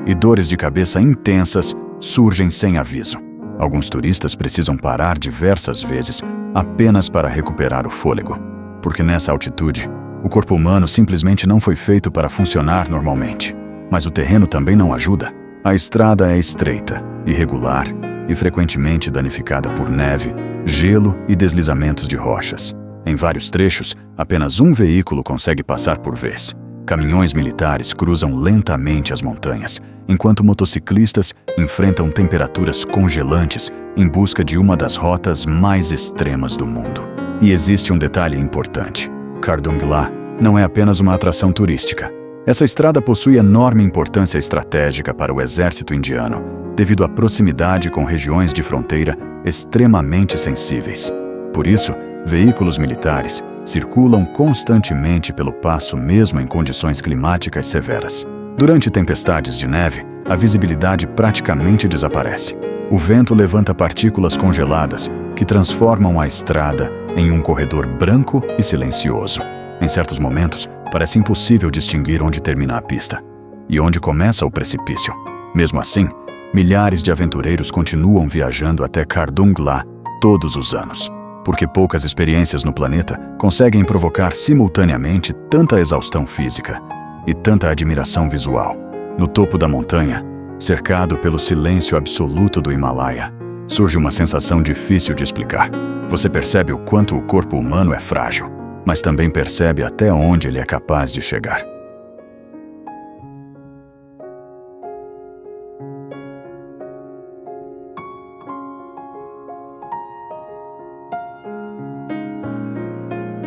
[SPEAKER 1] E dores de cabeça intensas surgem sem aviso. Alguns turistas precisam parar diversas vezes apenas para recuperar o fôlego. Porque nessa altitude, o corpo humano simplesmente não foi feito para funcionar normalmente. Mas o terreno também não ajuda. A estrada é estreita, irregular e frequentemente danificada por neve, gelo e deslizamentos de rochas. Em vários trechos, apenas um veículo consegue passar por vez. Caminhões militares cruzam lentamente as montanhas, enquanto motociclistas enfrentam temperaturas congelantes em busca de uma das rotas mais extremas do mundo. E existe um detalhe importante. Khardungla não é apenas uma atração turística. Essa estrada possui enorme importância estratégica para o exército indiano, devido à proximidade com regiões de fronteira extremamente sensíveis. Por isso, veículos militares circulam constantemente pelo passo mesmo em condições climáticas severas. Durante tempestades de neve, a visibilidade praticamente desaparece. O vento levanta partículas congeladas que transformam a estrada em um corredor branco e silencioso. Em certos momentos, parece impossível distinguir onde termina a pista e onde começa o precipício. Mesmo assim, milhares de aventureiros continuam viajando até Khardungla todos os anos, porque poucas experiências no planeta conseguem provocar simultaneamente tanta exaustão física e tanta admiração visual. No topo da montanha, cercado pelo silêncio absoluto do Himalaia, surge uma sensação difícil de explicar. Você percebe o quanto o corpo humano é frágil, mas também percebe até onde ele é capaz de chegar.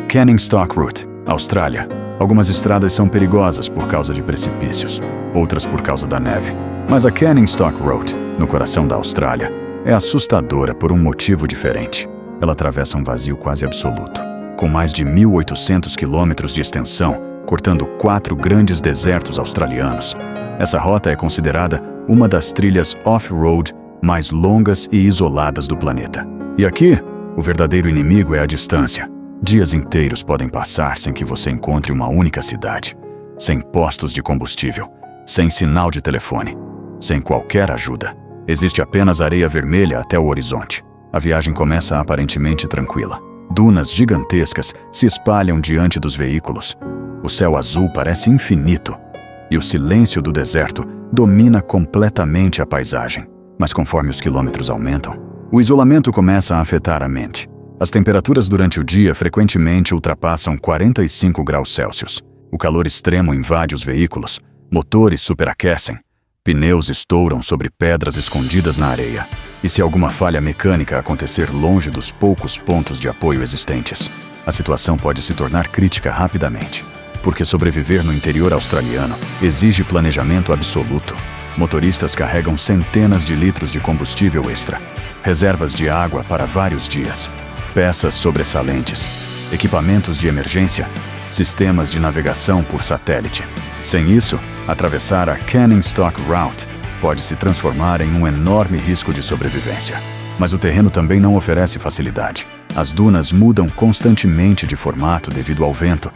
[SPEAKER 1] Canning Stock Route, Austrália. Algumas estradas são perigosas por causa de precipícios, outras por causa da neve. Mas a Canning Stock Route, no coração da Austrália, é assustadora por um motivo diferente. Ela atravessa um vazio quase absoluto, com mais de 1.800 quilômetros de extensão, cortando 4 grandes desertos australianos. Essa rota é considerada uma das trilhas off-road mais longas e isoladas do planeta. E aqui, o verdadeiro inimigo é a distância. Dias inteiros podem passar sem que você encontre uma única cidade, sem postos de combustível, sem sinal de telefone, sem qualquer ajuda. Existe apenas areia vermelha até o horizonte. A viagem começa aparentemente tranquila. Dunas gigantescas se espalham diante dos veículos. O céu azul parece infinito e o silêncio do deserto domina completamente a paisagem. Mas conforme os quilômetros aumentam, o isolamento começa a afetar a mente. As temperaturas durante o dia frequentemente ultrapassam 45 graus Celsius. O calor extremo invade os veículos, motores superaquecem, pneus estouram sobre pedras escondidas na areia. E se alguma falha mecânica acontecer longe dos poucos pontos de apoio existentes, a situação pode se tornar crítica rapidamente. Porque sobreviver no interior australiano exige planejamento absoluto. Motoristas carregam centenas de litros de combustível extra, reservas de água para vários dias, peças sobressalentes, equipamentos de emergência, sistemas de navegação por satélite. Sem isso, atravessar a Canning Stock Route pode se transformar em um enorme risco de sobrevivência. Mas o terreno também não oferece facilidade. As dunas mudam constantemente de formato devido ao vento.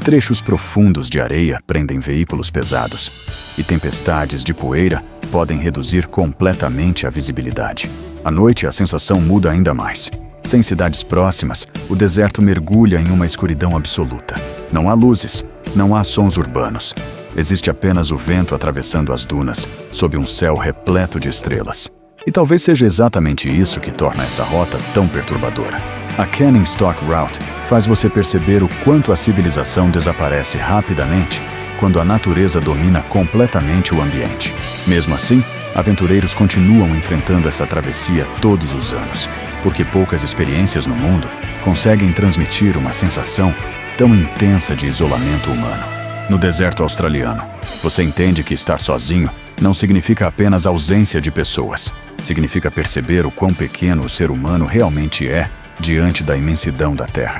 [SPEAKER 1] Trechos profundos de areia prendem veículos pesados, e tempestades de poeira podem reduzir completamente a visibilidade. À noite, a sensação muda ainda mais. Sem cidades próximas, o deserto mergulha em uma escuridão absoluta. Não há luzes, não há sons urbanos. Existe apenas o vento atravessando as dunas, sob um céu repleto de estrelas. E talvez seja exatamente isso que torna essa rota tão perturbadora. A Canning Stock Route faz você perceber o quanto a civilização desaparece rapidamente quando a natureza domina completamente o ambiente. Mesmo assim, aventureiros continuam enfrentando essa travessia todos os anos, porque poucas experiências no mundo conseguem transmitir uma sensação tão intensa de isolamento humano. No deserto australiano, você entende que estar sozinho não significa apenas ausência de pessoas. Significa perceber o quão pequeno o ser humano realmente é diante da imensidão da Terra.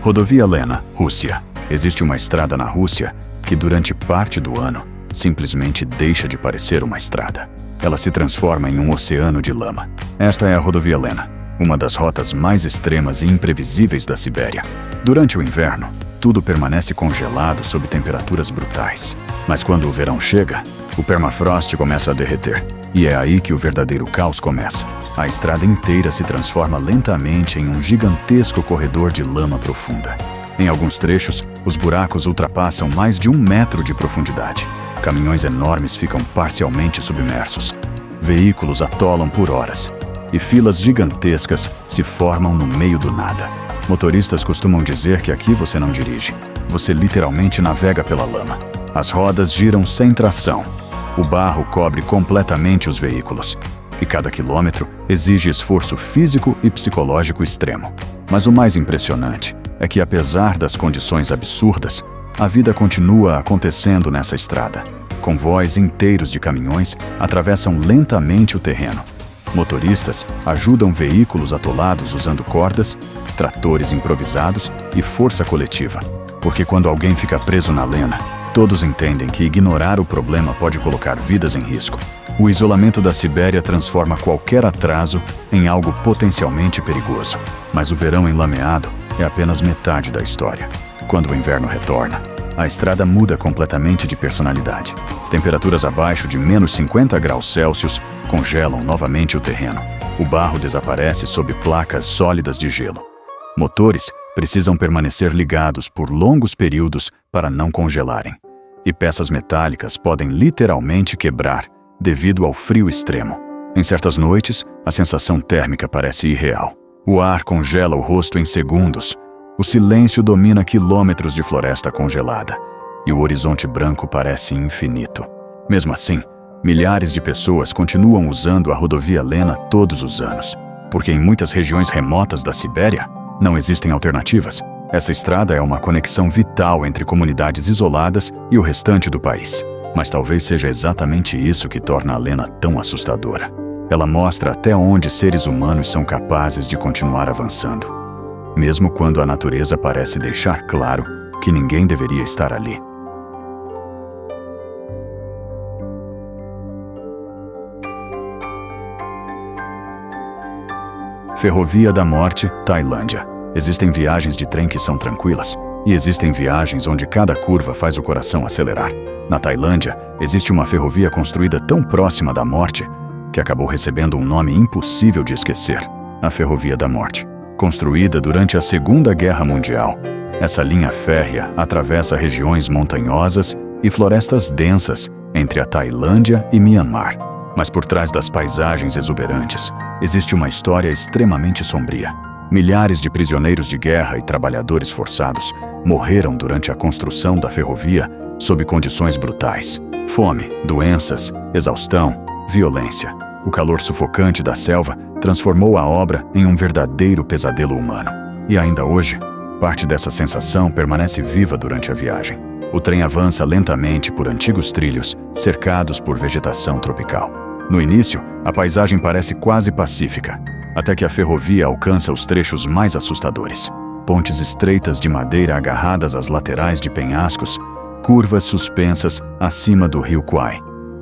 [SPEAKER 1] Rodovia Lena, Rússia. Existe uma estrada na Rússia que durante parte do ano simplesmente deixa de parecer uma estrada. Ela se transforma em um oceano de lama. Esta é a Rodovia Lena, uma das rotas mais extremas e imprevisíveis da Sibéria. Durante o inverno, tudo permanece congelado sob temperaturas brutais. Mas quando o verão chega, o permafrost começa a derreter. E é aí que o verdadeiro caos começa. A estrada inteira se transforma lentamente em um gigantesco corredor de lama profunda. Em alguns trechos, os buracos ultrapassam mais de 1 metro de profundidade. Caminhões enormes ficam parcialmente submersos. Veículos atolam por horas. E filas gigantescas se formam no meio do nada. Motoristas costumam dizer que aqui você não dirige. Você literalmente navega pela lama. As rodas giram sem tração. O barro cobre completamente os veículos. E cada quilômetro exige esforço físico e psicológico extremo. Mas o mais impressionante é que, apesar das condições absurdas, a vida continua acontecendo nessa estrada. Convois inteiros de caminhões atravessam lentamente o terreno. Motoristas ajudam veículos atolados usando cordas, tratores improvisados e força coletiva. Porque quando alguém fica preso na lena, todos entendem que ignorar o problema pode colocar vidas em risco. O isolamento da Sibéria transforma qualquer atraso em algo potencialmente perigoso. Mas o verão enlameado é apenas metade da história. Quando o inverno retorna, a estrada muda completamente de personalidade. Temperaturas abaixo de menos 50 graus Celsius congelam novamente o terreno. O barro desaparece sob placas sólidas de gelo. Motores precisam permanecer ligados por longos períodos para não congelarem. E peças metálicas podem literalmente quebrar devido ao frio extremo. Em certas noites, a sensação térmica parece irreal. O ar congela o rosto em segundos. O silêncio domina quilômetros de floresta congelada. E o horizonte branco parece infinito. Mesmo assim, milhares de pessoas continuam usando a Rodovia Lena todos os anos. Porque em muitas regiões remotas da Sibéria, não existem alternativas. Essa estrada é uma conexão vital entre comunidades isoladas e o restante do país. Mas talvez seja exatamente isso que torna a Lena tão assustadora. Ela mostra até onde seres humanos são capazes de continuar avançando, mesmo quando a natureza parece deixar claro que ninguém deveria estar ali. Ferrovia da Morte, Tailândia. Existem viagens de trem que são tranquilas, e existem viagens onde cada curva faz o coração acelerar. Na Tailândia, existe uma ferrovia construída tão próxima da morte que acabou recebendo um nome impossível de esquecer: a Ferrovia da Morte. Construída durante a Segunda Guerra Mundial, essa linha férrea atravessa regiões montanhosas e florestas densas entre a Tailândia e Myanmar. Mas por trás das paisagens exuberantes, existe uma história extremamente sombria. Milhares de prisioneiros de guerra e trabalhadores forçados morreram durante a construção da ferrovia sob condições brutais. Fome, doenças, exaustão, violência. O calor sufocante da selva transformou a obra em um verdadeiro pesadelo humano. E ainda hoje, parte dessa sensação permanece viva durante a viagem. O trem avança lentamente por antigos trilhos, cercados por vegetação tropical. No início, a paisagem parece quase pacífica, até que a ferrovia alcança os trechos mais assustadores. Pontes estreitas de madeira agarradas às laterais de penhascos, curvas suspensas acima do rio Kwai,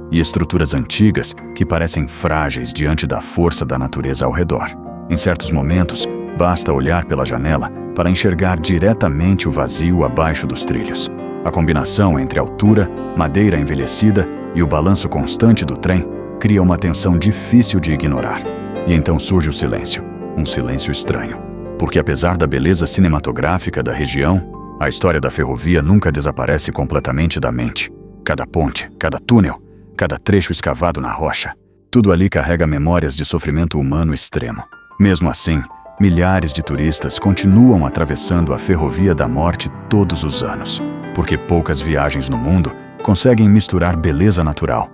[SPEAKER 1] e estruturas antigas que parecem frágeis diante da força da natureza ao redor. Em certos momentos, basta olhar pela janela para enxergar diretamente o vazio abaixo dos trilhos. A combinação entre altura, madeira envelhecida e o balanço constante do trem cria uma tensão difícil de ignorar. E então surge o silêncio, um silêncio estranho. Porque apesar da beleza cinematográfica da região, a história da ferrovia nunca desaparece completamente da mente. Cada ponte, cada túnel, cada trecho escavado na rocha, tudo ali carrega memórias de sofrimento humano extremo. Mesmo assim, milhares de turistas continuam atravessando a Ferrovia da Morte todos os anos, porque poucas viagens no mundo conseguem misturar beleza natural,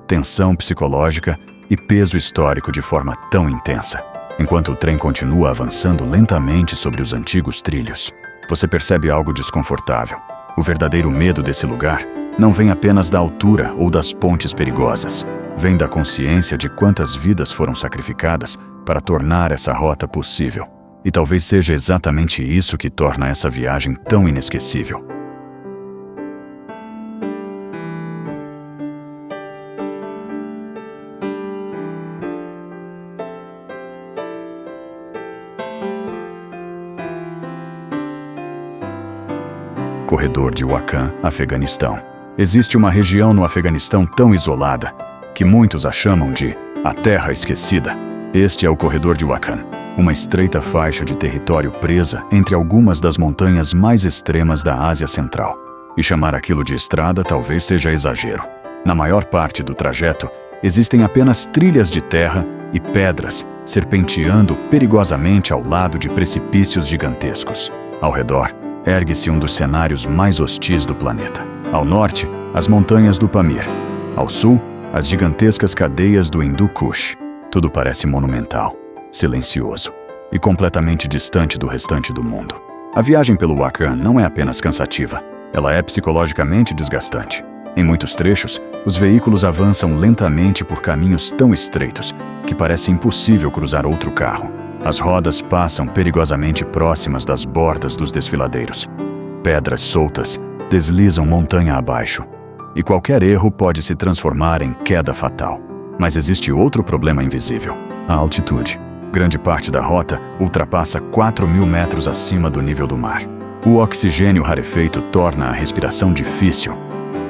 [SPEAKER 1] tensão psicológica e peso histórico de forma tão intensa. Enquanto o trem continua avançando lentamente sobre os antigos trilhos, você percebe algo desconfortável. O verdadeiro medo desse lugar não vem apenas da altura ou das pontes perigosas. Vem da consciência de quantas vidas foram sacrificadas para tornar essa rota possível. E talvez seja exatamente isso que torna essa viagem tão inesquecível. Corredor de Wakhan, Afeganistão. Existe uma região no Afeganistão tão isolada que muitos a chamam de a Terra Esquecida. Este é o Corredor de Wakhan, uma estreita faixa de território presa entre algumas das montanhas mais extremas da Ásia Central. E chamar aquilo de estrada talvez seja exagero. Na maior parte do trajeto, existem apenas trilhas de terra e pedras serpenteando perigosamente ao lado de precipícios gigantescos. Ao redor, ergue-se um dos cenários mais hostis do planeta. Ao norte, as montanhas do Pamir. Ao sul, as gigantescas cadeias do Hindu Kush. Tudo parece monumental, silencioso e completamente distante do restante do mundo. A viagem pelo Wakhan não é apenas cansativa, ela é psicologicamente desgastante. Em muitos trechos, os veículos avançam lentamente por caminhos tão estreitos que parece impossível cruzar outro carro. As rodas passam perigosamente próximas das bordas dos desfiladeiros. Pedras soltas deslizam montanha abaixo, e qualquer erro pode se transformar em queda fatal. Mas existe outro problema invisível: a altitude. Grande parte da rota ultrapassa 4.000 metros acima do nível do mar. O oxigênio rarefeito torna a respiração difícil.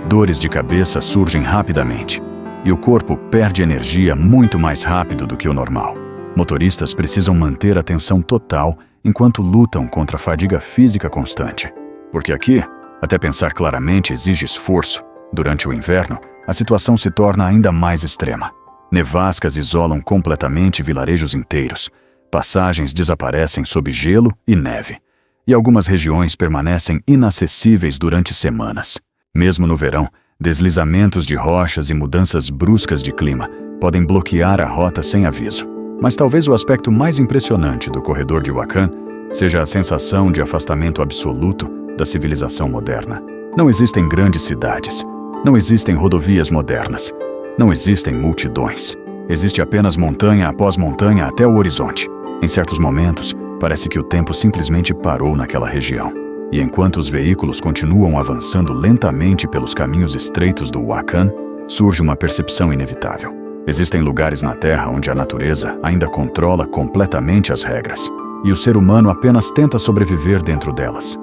[SPEAKER 1] Dores de cabeça surgem rapidamente, e o corpo perde energia muito mais rápido do que o normal. Motoristas precisam manter a atenção total enquanto lutam contra a fadiga física constante. Porque aqui, até pensar claramente exige esforço. Durante o inverno, a situação se torna ainda mais extrema. Nevascas isolam completamente vilarejos inteiros. Passagens desaparecem sob gelo e neve. E algumas regiões permanecem inacessíveis durante semanas. Mesmo no verão, deslizamentos de rochas e mudanças bruscas de clima podem bloquear a rota sem aviso. Mas talvez o aspecto mais impressionante do Corredor de Wakhan seja a sensação de afastamento absoluto da civilização moderna. Não existem grandes cidades, não existem rodovias modernas, não existem multidões. Existe apenas montanha após montanha até o horizonte. Em certos momentos, parece que o tempo simplesmente parou naquela região. E enquanto os veículos continuam avançando lentamente pelos caminhos estreitos do Wakhan, surge uma percepção inevitável. Existem lugares na Terra onde a natureza ainda controla completamente as regras, e o ser humano apenas tenta sobreviver dentro delas.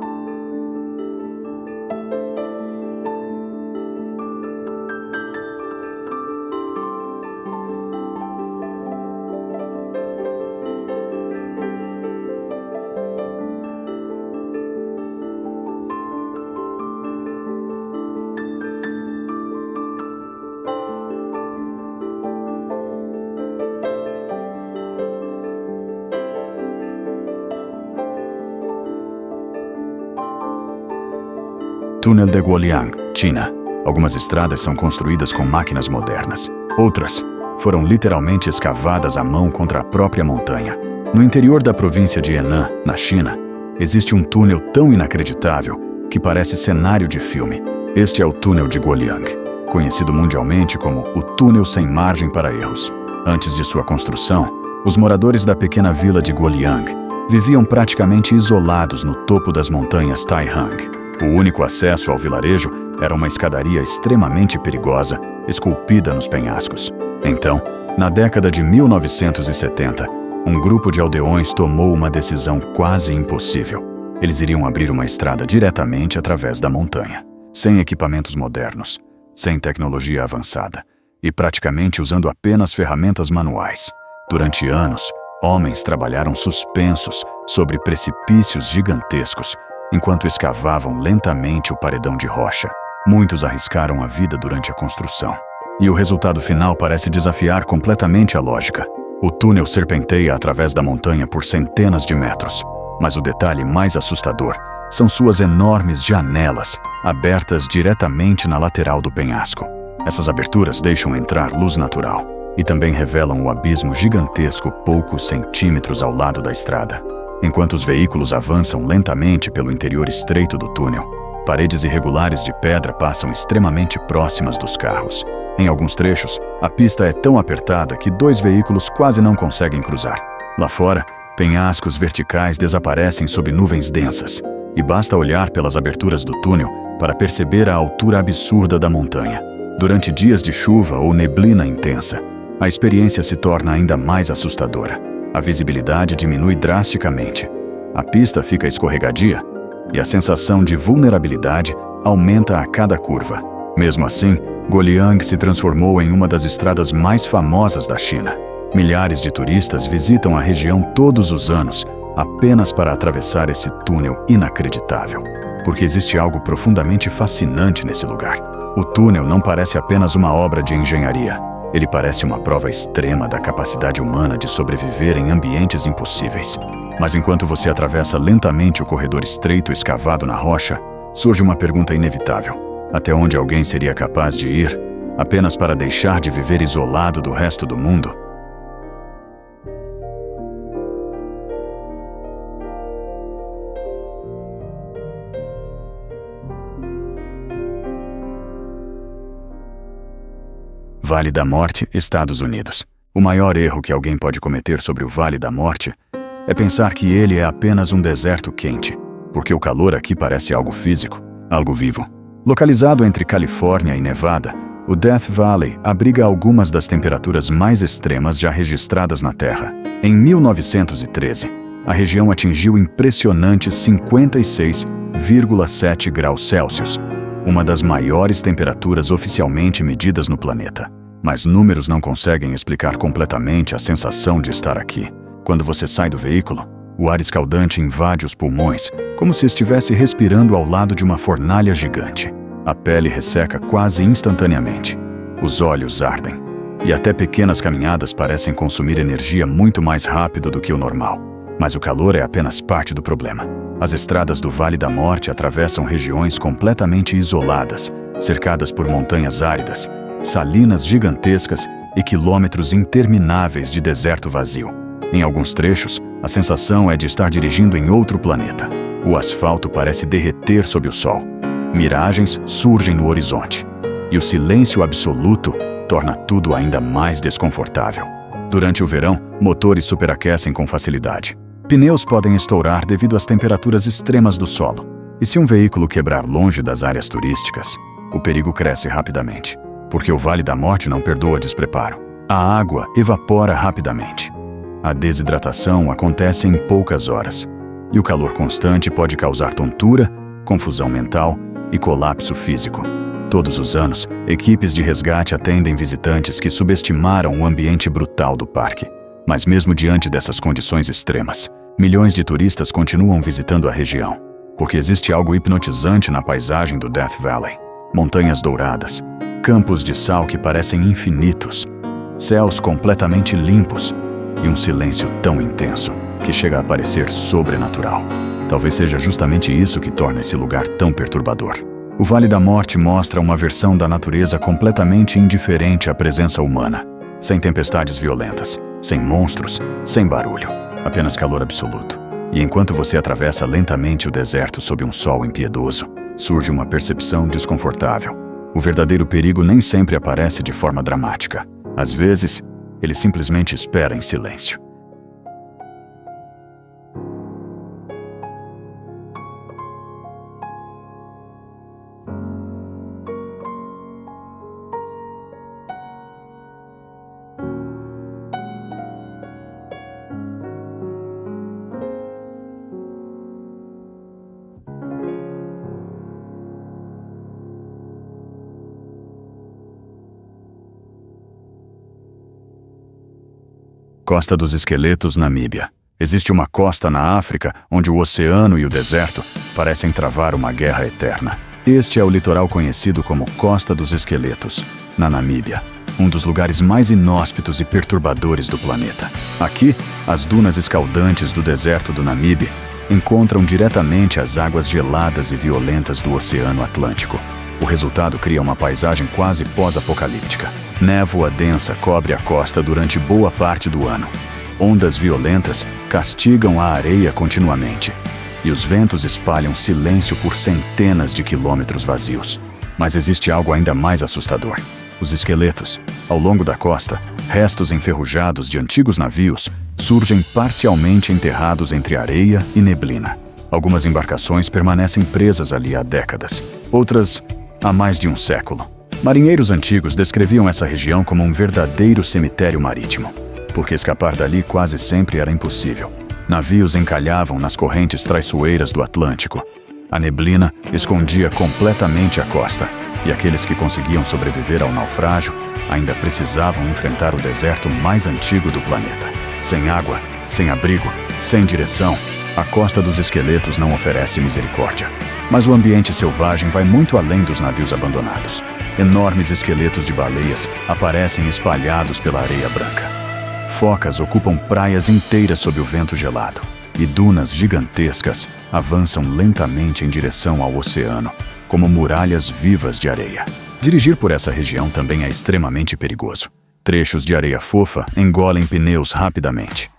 [SPEAKER 1] Túnel de Guoliang, China. Algumas estradas são construídas com máquinas modernas. Outras foram literalmente escavadas à mão contra a própria montanha. No interior da província de Henan, na China, existe um túnel tão inacreditável que parece cenário de filme. Este é o Túnel de Guoliang, conhecido mundialmente como o Túnel Sem Margem para Erros. Antes de sua construção, os moradores da pequena vila de Guoliang viviam praticamente isolados no topo das montanhas Taihang. O único acesso ao vilarejo era uma escadaria extremamente perigosa, esculpida nos penhascos. Então, na década de 1970, um grupo de aldeões tomou uma decisão quase impossível. Eles iriam abrir uma estrada diretamente através da montanha, sem equipamentos modernos, sem tecnologia avançada, e praticamente usando apenas ferramentas manuais. Durante anos, homens trabalharam suspensos sobre precipícios gigantescos, enquanto escavavam lentamente o paredão de rocha. Muitos arriscaram a vida durante a construção. E o resultado final parece desafiar completamente a lógica. O túnel serpenteia através da montanha por centenas de metros. Mas o detalhe mais assustador são suas enormes janelas, abertas diretamente na lateral do penhasco. Essas aberturas deixam entrar luz natural e também revelam o abismo gigantesco poucos centímetros ao lado da estrada. Enquanto os veículos avançam lentamente pelo interior estreito do túnel, paredes irregulares de pedra passam extremamente próximas dos carros. Em alguns trechos, a pista é tão apertada que 2 veículos quase não conseguem cruzar. Lá fora, Penhascos verticais desaparecem sob nuvens densas, e basta olhar pelas aberturas do túnel para perceber a altura absurda da montanha. Durante dias de chuva ou neblina intensa, a experiência se torna ainda mais assustadora. A visibilidade diminui drasticamente, a pista fica escorregadia e a sensação de vulnerabilidade aumenta a cada curva. Mesmo assim, Guoliang se transformou em uma das estradas mais famosas da China. Milhares de turistas visitam a região todos os anos apenas para atravessar esse túnel inacreditável, porque existe algo profundamente fascinante nesse lugar. O túnel não parece apenas uma obra de engenharia. Ele parece uma prova extrema da capacidade humana de sobreviver em ambientes impossíveis. Mas enquanto você atravessa lentamente o corredor estreito escavado na rocha, surge uma pergunta inevitável. Até onde alguém seria capaz de ir apenas para deixar de viver isolado do resto do mundo? Vale da Morte, Estados Unidos. O maior erro que alguém pode cometer sobre o Vale da Morte é pensar que ele é apenas um deserto quente, porque o calor aqui parece algo físico, algo vivo. Localizado entre Califórnia e Nevada, o Death Valley abriga algumas das temperaturas mais extremas já registradas na Terra. Em 1913, a região atingiu impressionantes 56,7 graus Celsius, uma das maiores temperaturas oficialmente medidas no planeta. Mas números não conseguem explicar completamente a sensação de estar aqui. Quando você sai do veículo, o ar escaldante invade os pulmões, como se estivesse respirando ao lado de uma fornalha gigante. A pele resseca quase instantaneamente. Os olhos ardem. E até pequenas caminhadas parecem consumir energia muito mais rápido do que o normal. Mas o calor é apenas parte do problema. As estradas do Vale da Morte atravessam regiões completamente isoladas, cercadas por montanhas áridas, salinas gigantescas e quilômetros intermináveis de deserto vazio. Em alguns trechos, a sensação é de estar dirigindo em outro planeta. O asfalto parece derreter sob o sol. Miragens surgem no horizonte. E o silêncio absoluto torna tudo ainda mais desconfortável. Durante o verão, motores superaquecem com facilidade. Pneus podem estourar devido às temperaturas extremas do solo. E se um veículo quebrar longe das áreas turísticas, o perigo cresce rapidamente, porque o Vale da Morte não perdoa despreparo. A água evapora rapidamente. A desidratação acontece em poucas horas, e o calor constante pode causar tontura, confusão mental e colapso físico. Todos os anos, equipes de resgate atendem visitantes que subestimaram o ambiente brutal do parque. Mas mesmo diante dessas condições extremas, milhões de turistas continuam visitando a região, porque existe algo hipnotizante na paisagem do Death Valley. Montanhas douradas, campos de sal que parecem infinitos, céus completamente limpos e um silêncio tão intenso que chega a parecer sobrenatural. Talvez seja justamente isso que torna esse lugar tão perturbador. O Vale da Morte mostra uma versão da natureza completamente indiferente à presença humana, sem tempestades violentas, sem monstros, sem barulho, apenas calor absoluto. E enquanto você atravessa lentamente o deserto sob um sol impiedoso, surge uma percepção desconfortável. O verdadeiro perigo nem sempre aparece de forma dramática. Às vezes, ele simplesmente espera em silêncio. Costa dos Esqueletos, Namíbia. Existe uma costa na África onde o oceano e o deserto parecem travar uma guerra eterna. Este é o litoral conhecido como Costa dos Esqueletos, na Namíbia, um dos lugares mais inóspitos e perturbadores do planeta. Aqui, as dunas escaldantes do deserto do Namíbia encontram diretamente as águas geladas e violentas do Oceano Atlântico. O resultado cria uma paisagem quase pós-apocalíptica. Névoa densa cobre a costa durante boa parte do ano. Ondas violentas castigam a areia continuamente. E os ventos espalham silêncio por centenas de quilômetros vazios. Mas existe algo ainda mais assustador. Os esqueletos. Ao longo da costa, restos enferrujados de antigos navios surgem parcialmente enterrados entre areia e neblina. Algumas embarcações permanecem presas ali há décadas, outras há mais de um século. Marinheiros antigos descreviam essa região como um verdadeiro cemitério marítimo, porque escapar dali quase sempre era impossível. Navios encalhavam nas correntes traiçoeiras do Atlântico. A neblina escondia completamente a costa, e aqueles que conseguiam sobreviver ao naufrágio ainda precisavam enfrentar o deserto mais antigo do planeta. Sem água, sem abrigo, sem direção, a costa dos esqueletos não oferece misericórdia. Mas o ambiente selvagem vai muito além dos navios abandonados. Enormes esqueletos de baleias aparecem espalhados pela areia branca. Focas ocupam praias inteiras sob o vento gelado, e dunas gigantescas avançam lentamente em direção ao oceano, como muralhas vivas de areia. Dirigir por essa região também é extremamente perigoso. Trechos de areia fofa engolem pneus rapidamente.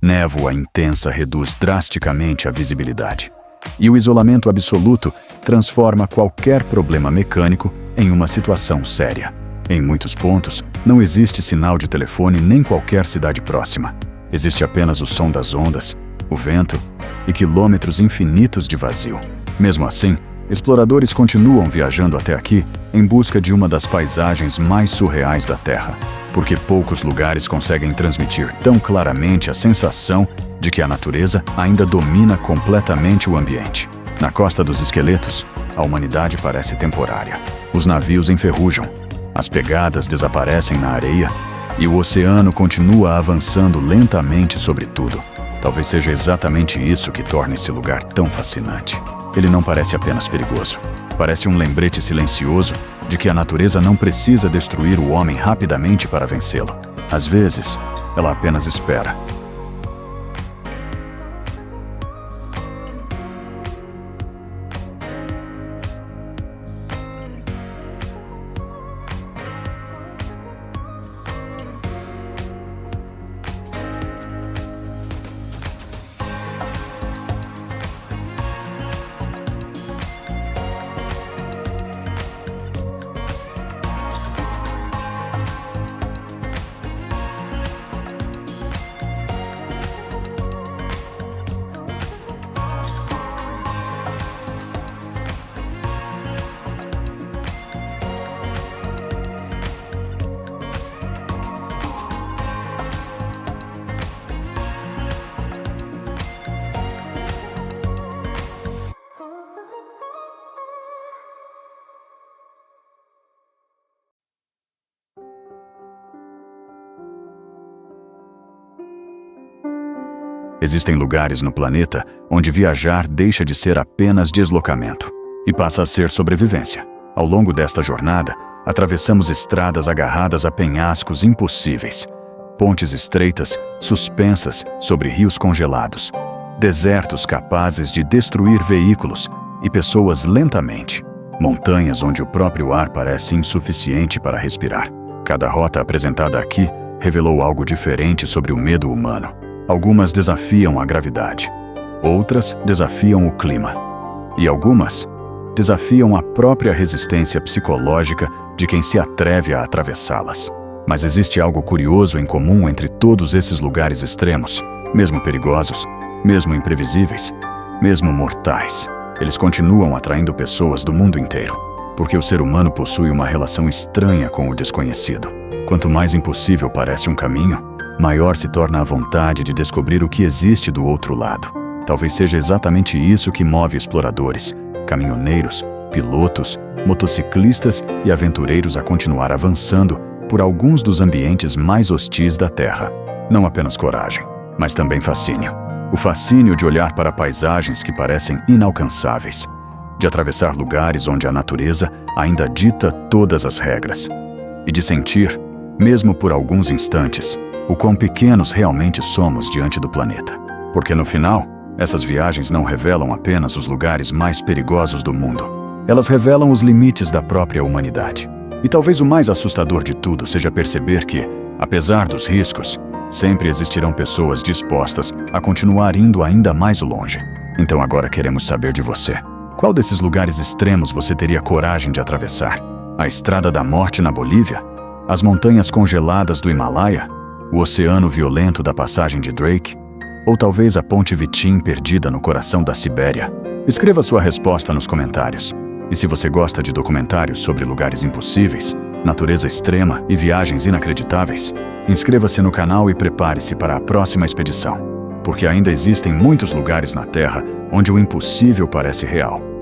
[SPEAKER 1] Névoa intensa reduz drasticamente a visibilidade. E o isolamento absoluto transforma qualquer problema mecânico em uma situação séria. Em muitos pontos, não existe sinal de telefone nem qualquer cidade próxima. Existe apenas o som das ondas, o vento e quilômetros infinitos de vazio. Mesmo assim, exploradores continuam viajando até aqui em busca de uma das paisagens mais surreais da Terra, porque poucos lugares conseguem transmitir tão claramente a sensação de que a natureza ainda domina completamente o ambiente. Na Costa dos Esqueletos, a humanidade parece temporária. Os navios enferrujam, as pegadas desaparecem na areia e o oceano continua avançando lentamente sobre tudo. Talvez seja exatamente isso que torna esse lugar tão fascinante. Ele não parece apenas perigoso. Parece um lembrete silencioso de que a natureza não precisa destruir o homem rapidamente para vencê-lo. Às vezes, ela apenas espera. Existem lugares no planeta onde viajar deixa de ser apenas deslocamento e passa a ser sobrevivência. Ao longo desta jornada, atravessamos estradas agarradas a penhascos impossíveis, pontes estreitas suspensas sobre rios congelados, desertos capazes de destruir veículos e pessoas lentamente, montanhas onde o próprio ar parece insuficiente para respirar. Cada rota apresentada aqui revelou algo diferente sobre o medo humano. Algumas desafiam a gravidade, outras desafiam o clima, e algumas desafiam a própria resistência psicológica de quem se atreve a atravessá-las. Mas existe algo curioso em comum entre todos esses lugares extremos, mesmo perigosos, mesmo imprevisíveis, mesmo mortais. Eles continuam atraindo pessoas do mundo inteiro, porque o ser humano possui uma relação estranha com o desconhecido. Quanto mais impossível parece um caminho, maior se torna a vontade de descobrir o que existe do outro lado. Talvez seja exatamente isso que move exploradores, caminhoneiros, pilotos, motociclistas e aventureiros a continuar avançando por alguns dos ambientes mais hostis da Terra. Não apenas coragem, mas também fascínio. O fascínio de olhar para paisagens que parecem inalcançáveis, de atravessar lugares onde a natureza ainda dita todas as regras, e de sentir, mesmo por alguns instantes, o quão pequenos realmente somos diante do planeta. Porque no final, essas viagens não revelam apenas os lugares mais perigosos do mundo. Elas revelam os limites da própria humanidade. E talvez o mais assustador de tudo seja perceber que, apesar dos riscos, sempre existirão pessoas dispostas a continuar indo ainda mais longe. Então agora queremos saber de você. Qual desses lugares extremos você teria coragem de atravessar? A Estrada da Morte na Bolívia? As montanhas congeladas do Himalaia? O oceano violento da passagem de Drake? Ou talvez a Ponte Vitim perdida no coração da Sibéria? Escreva sua resposta nos comentários. E se você gosta de documentários sobre lugares impossíveis, natureza extrema e viagens inacreditáveis, inscreva-se no canal e prepare-se para a próxima expedição, porque ainda existem muitos lugares na Terra onde o impossível parece real.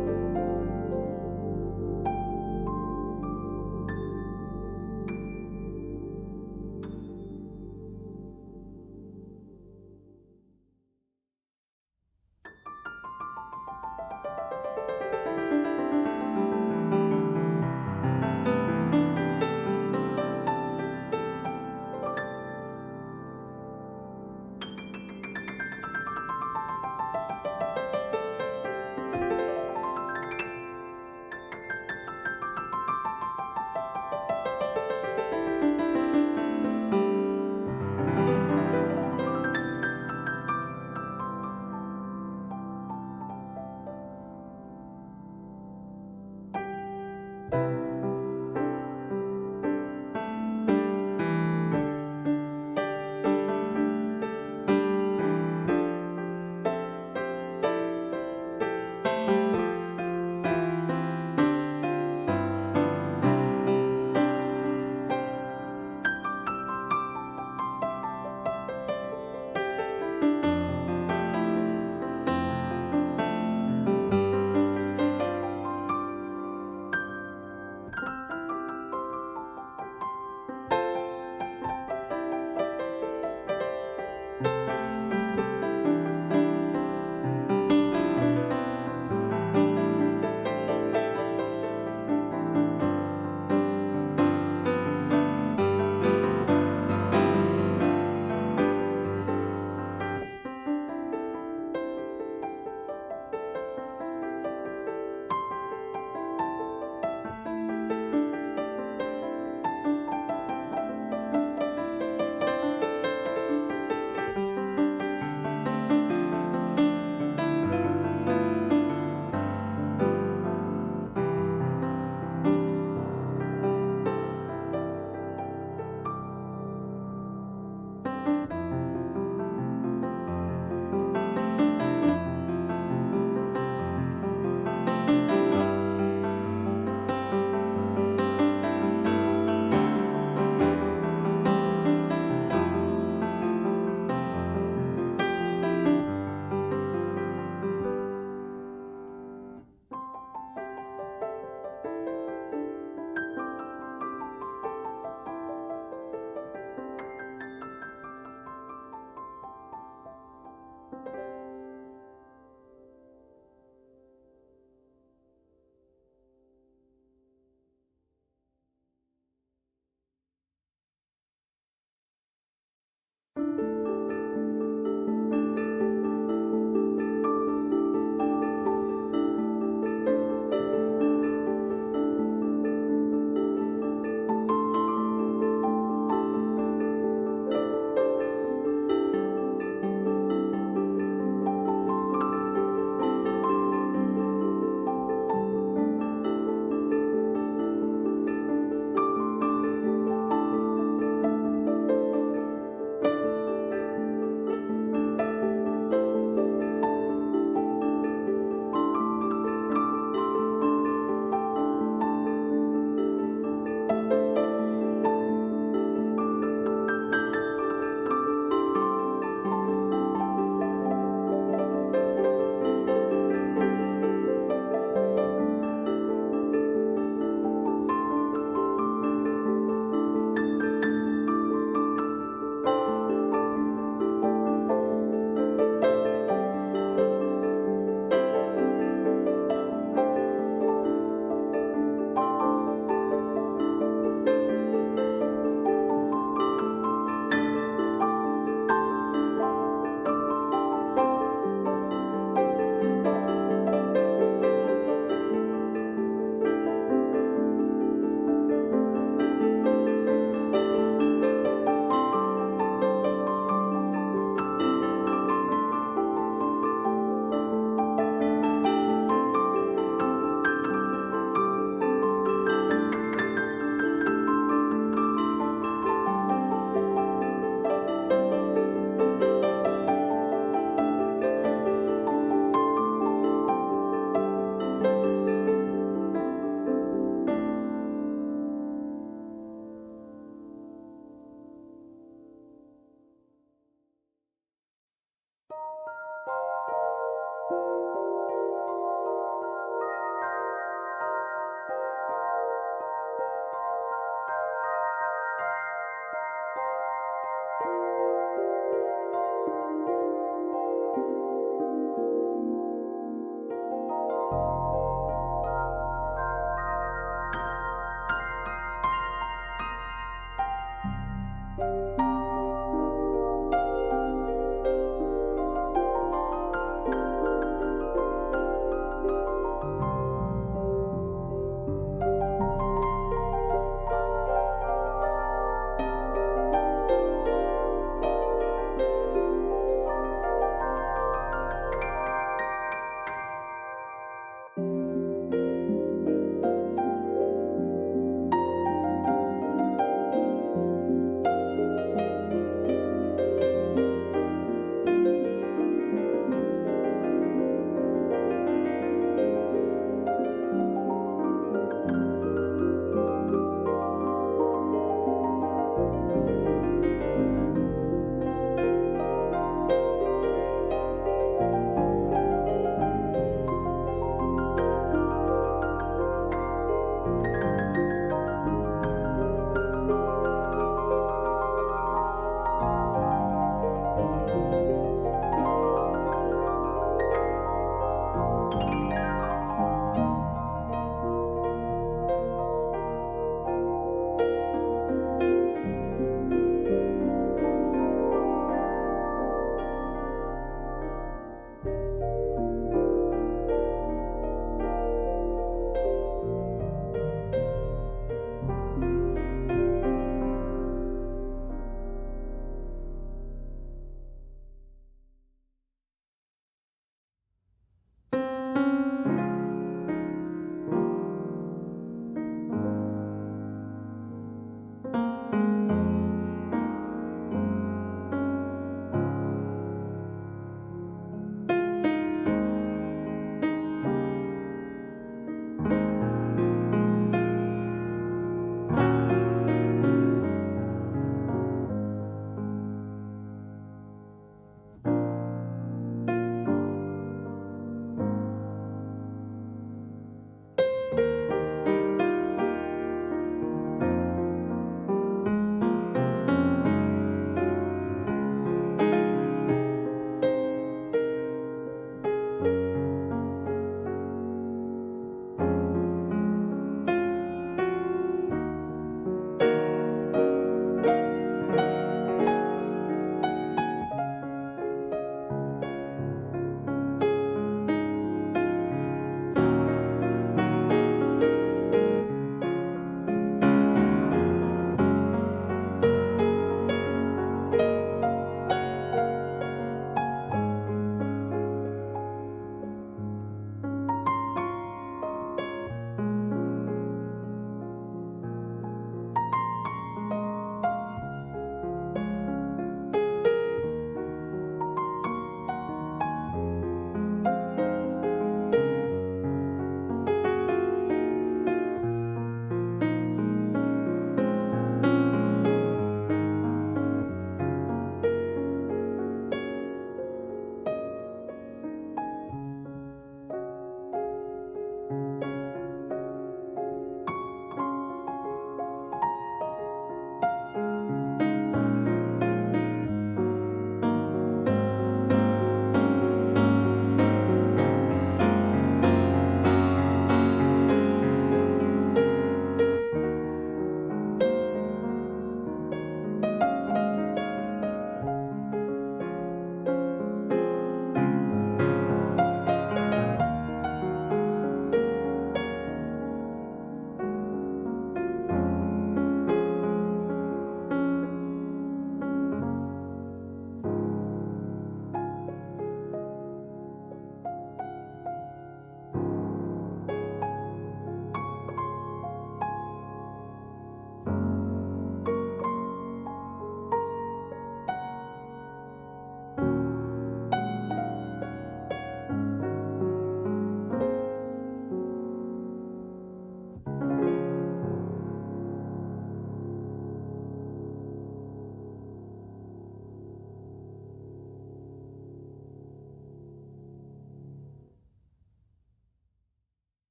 [SPEAKER 2] Música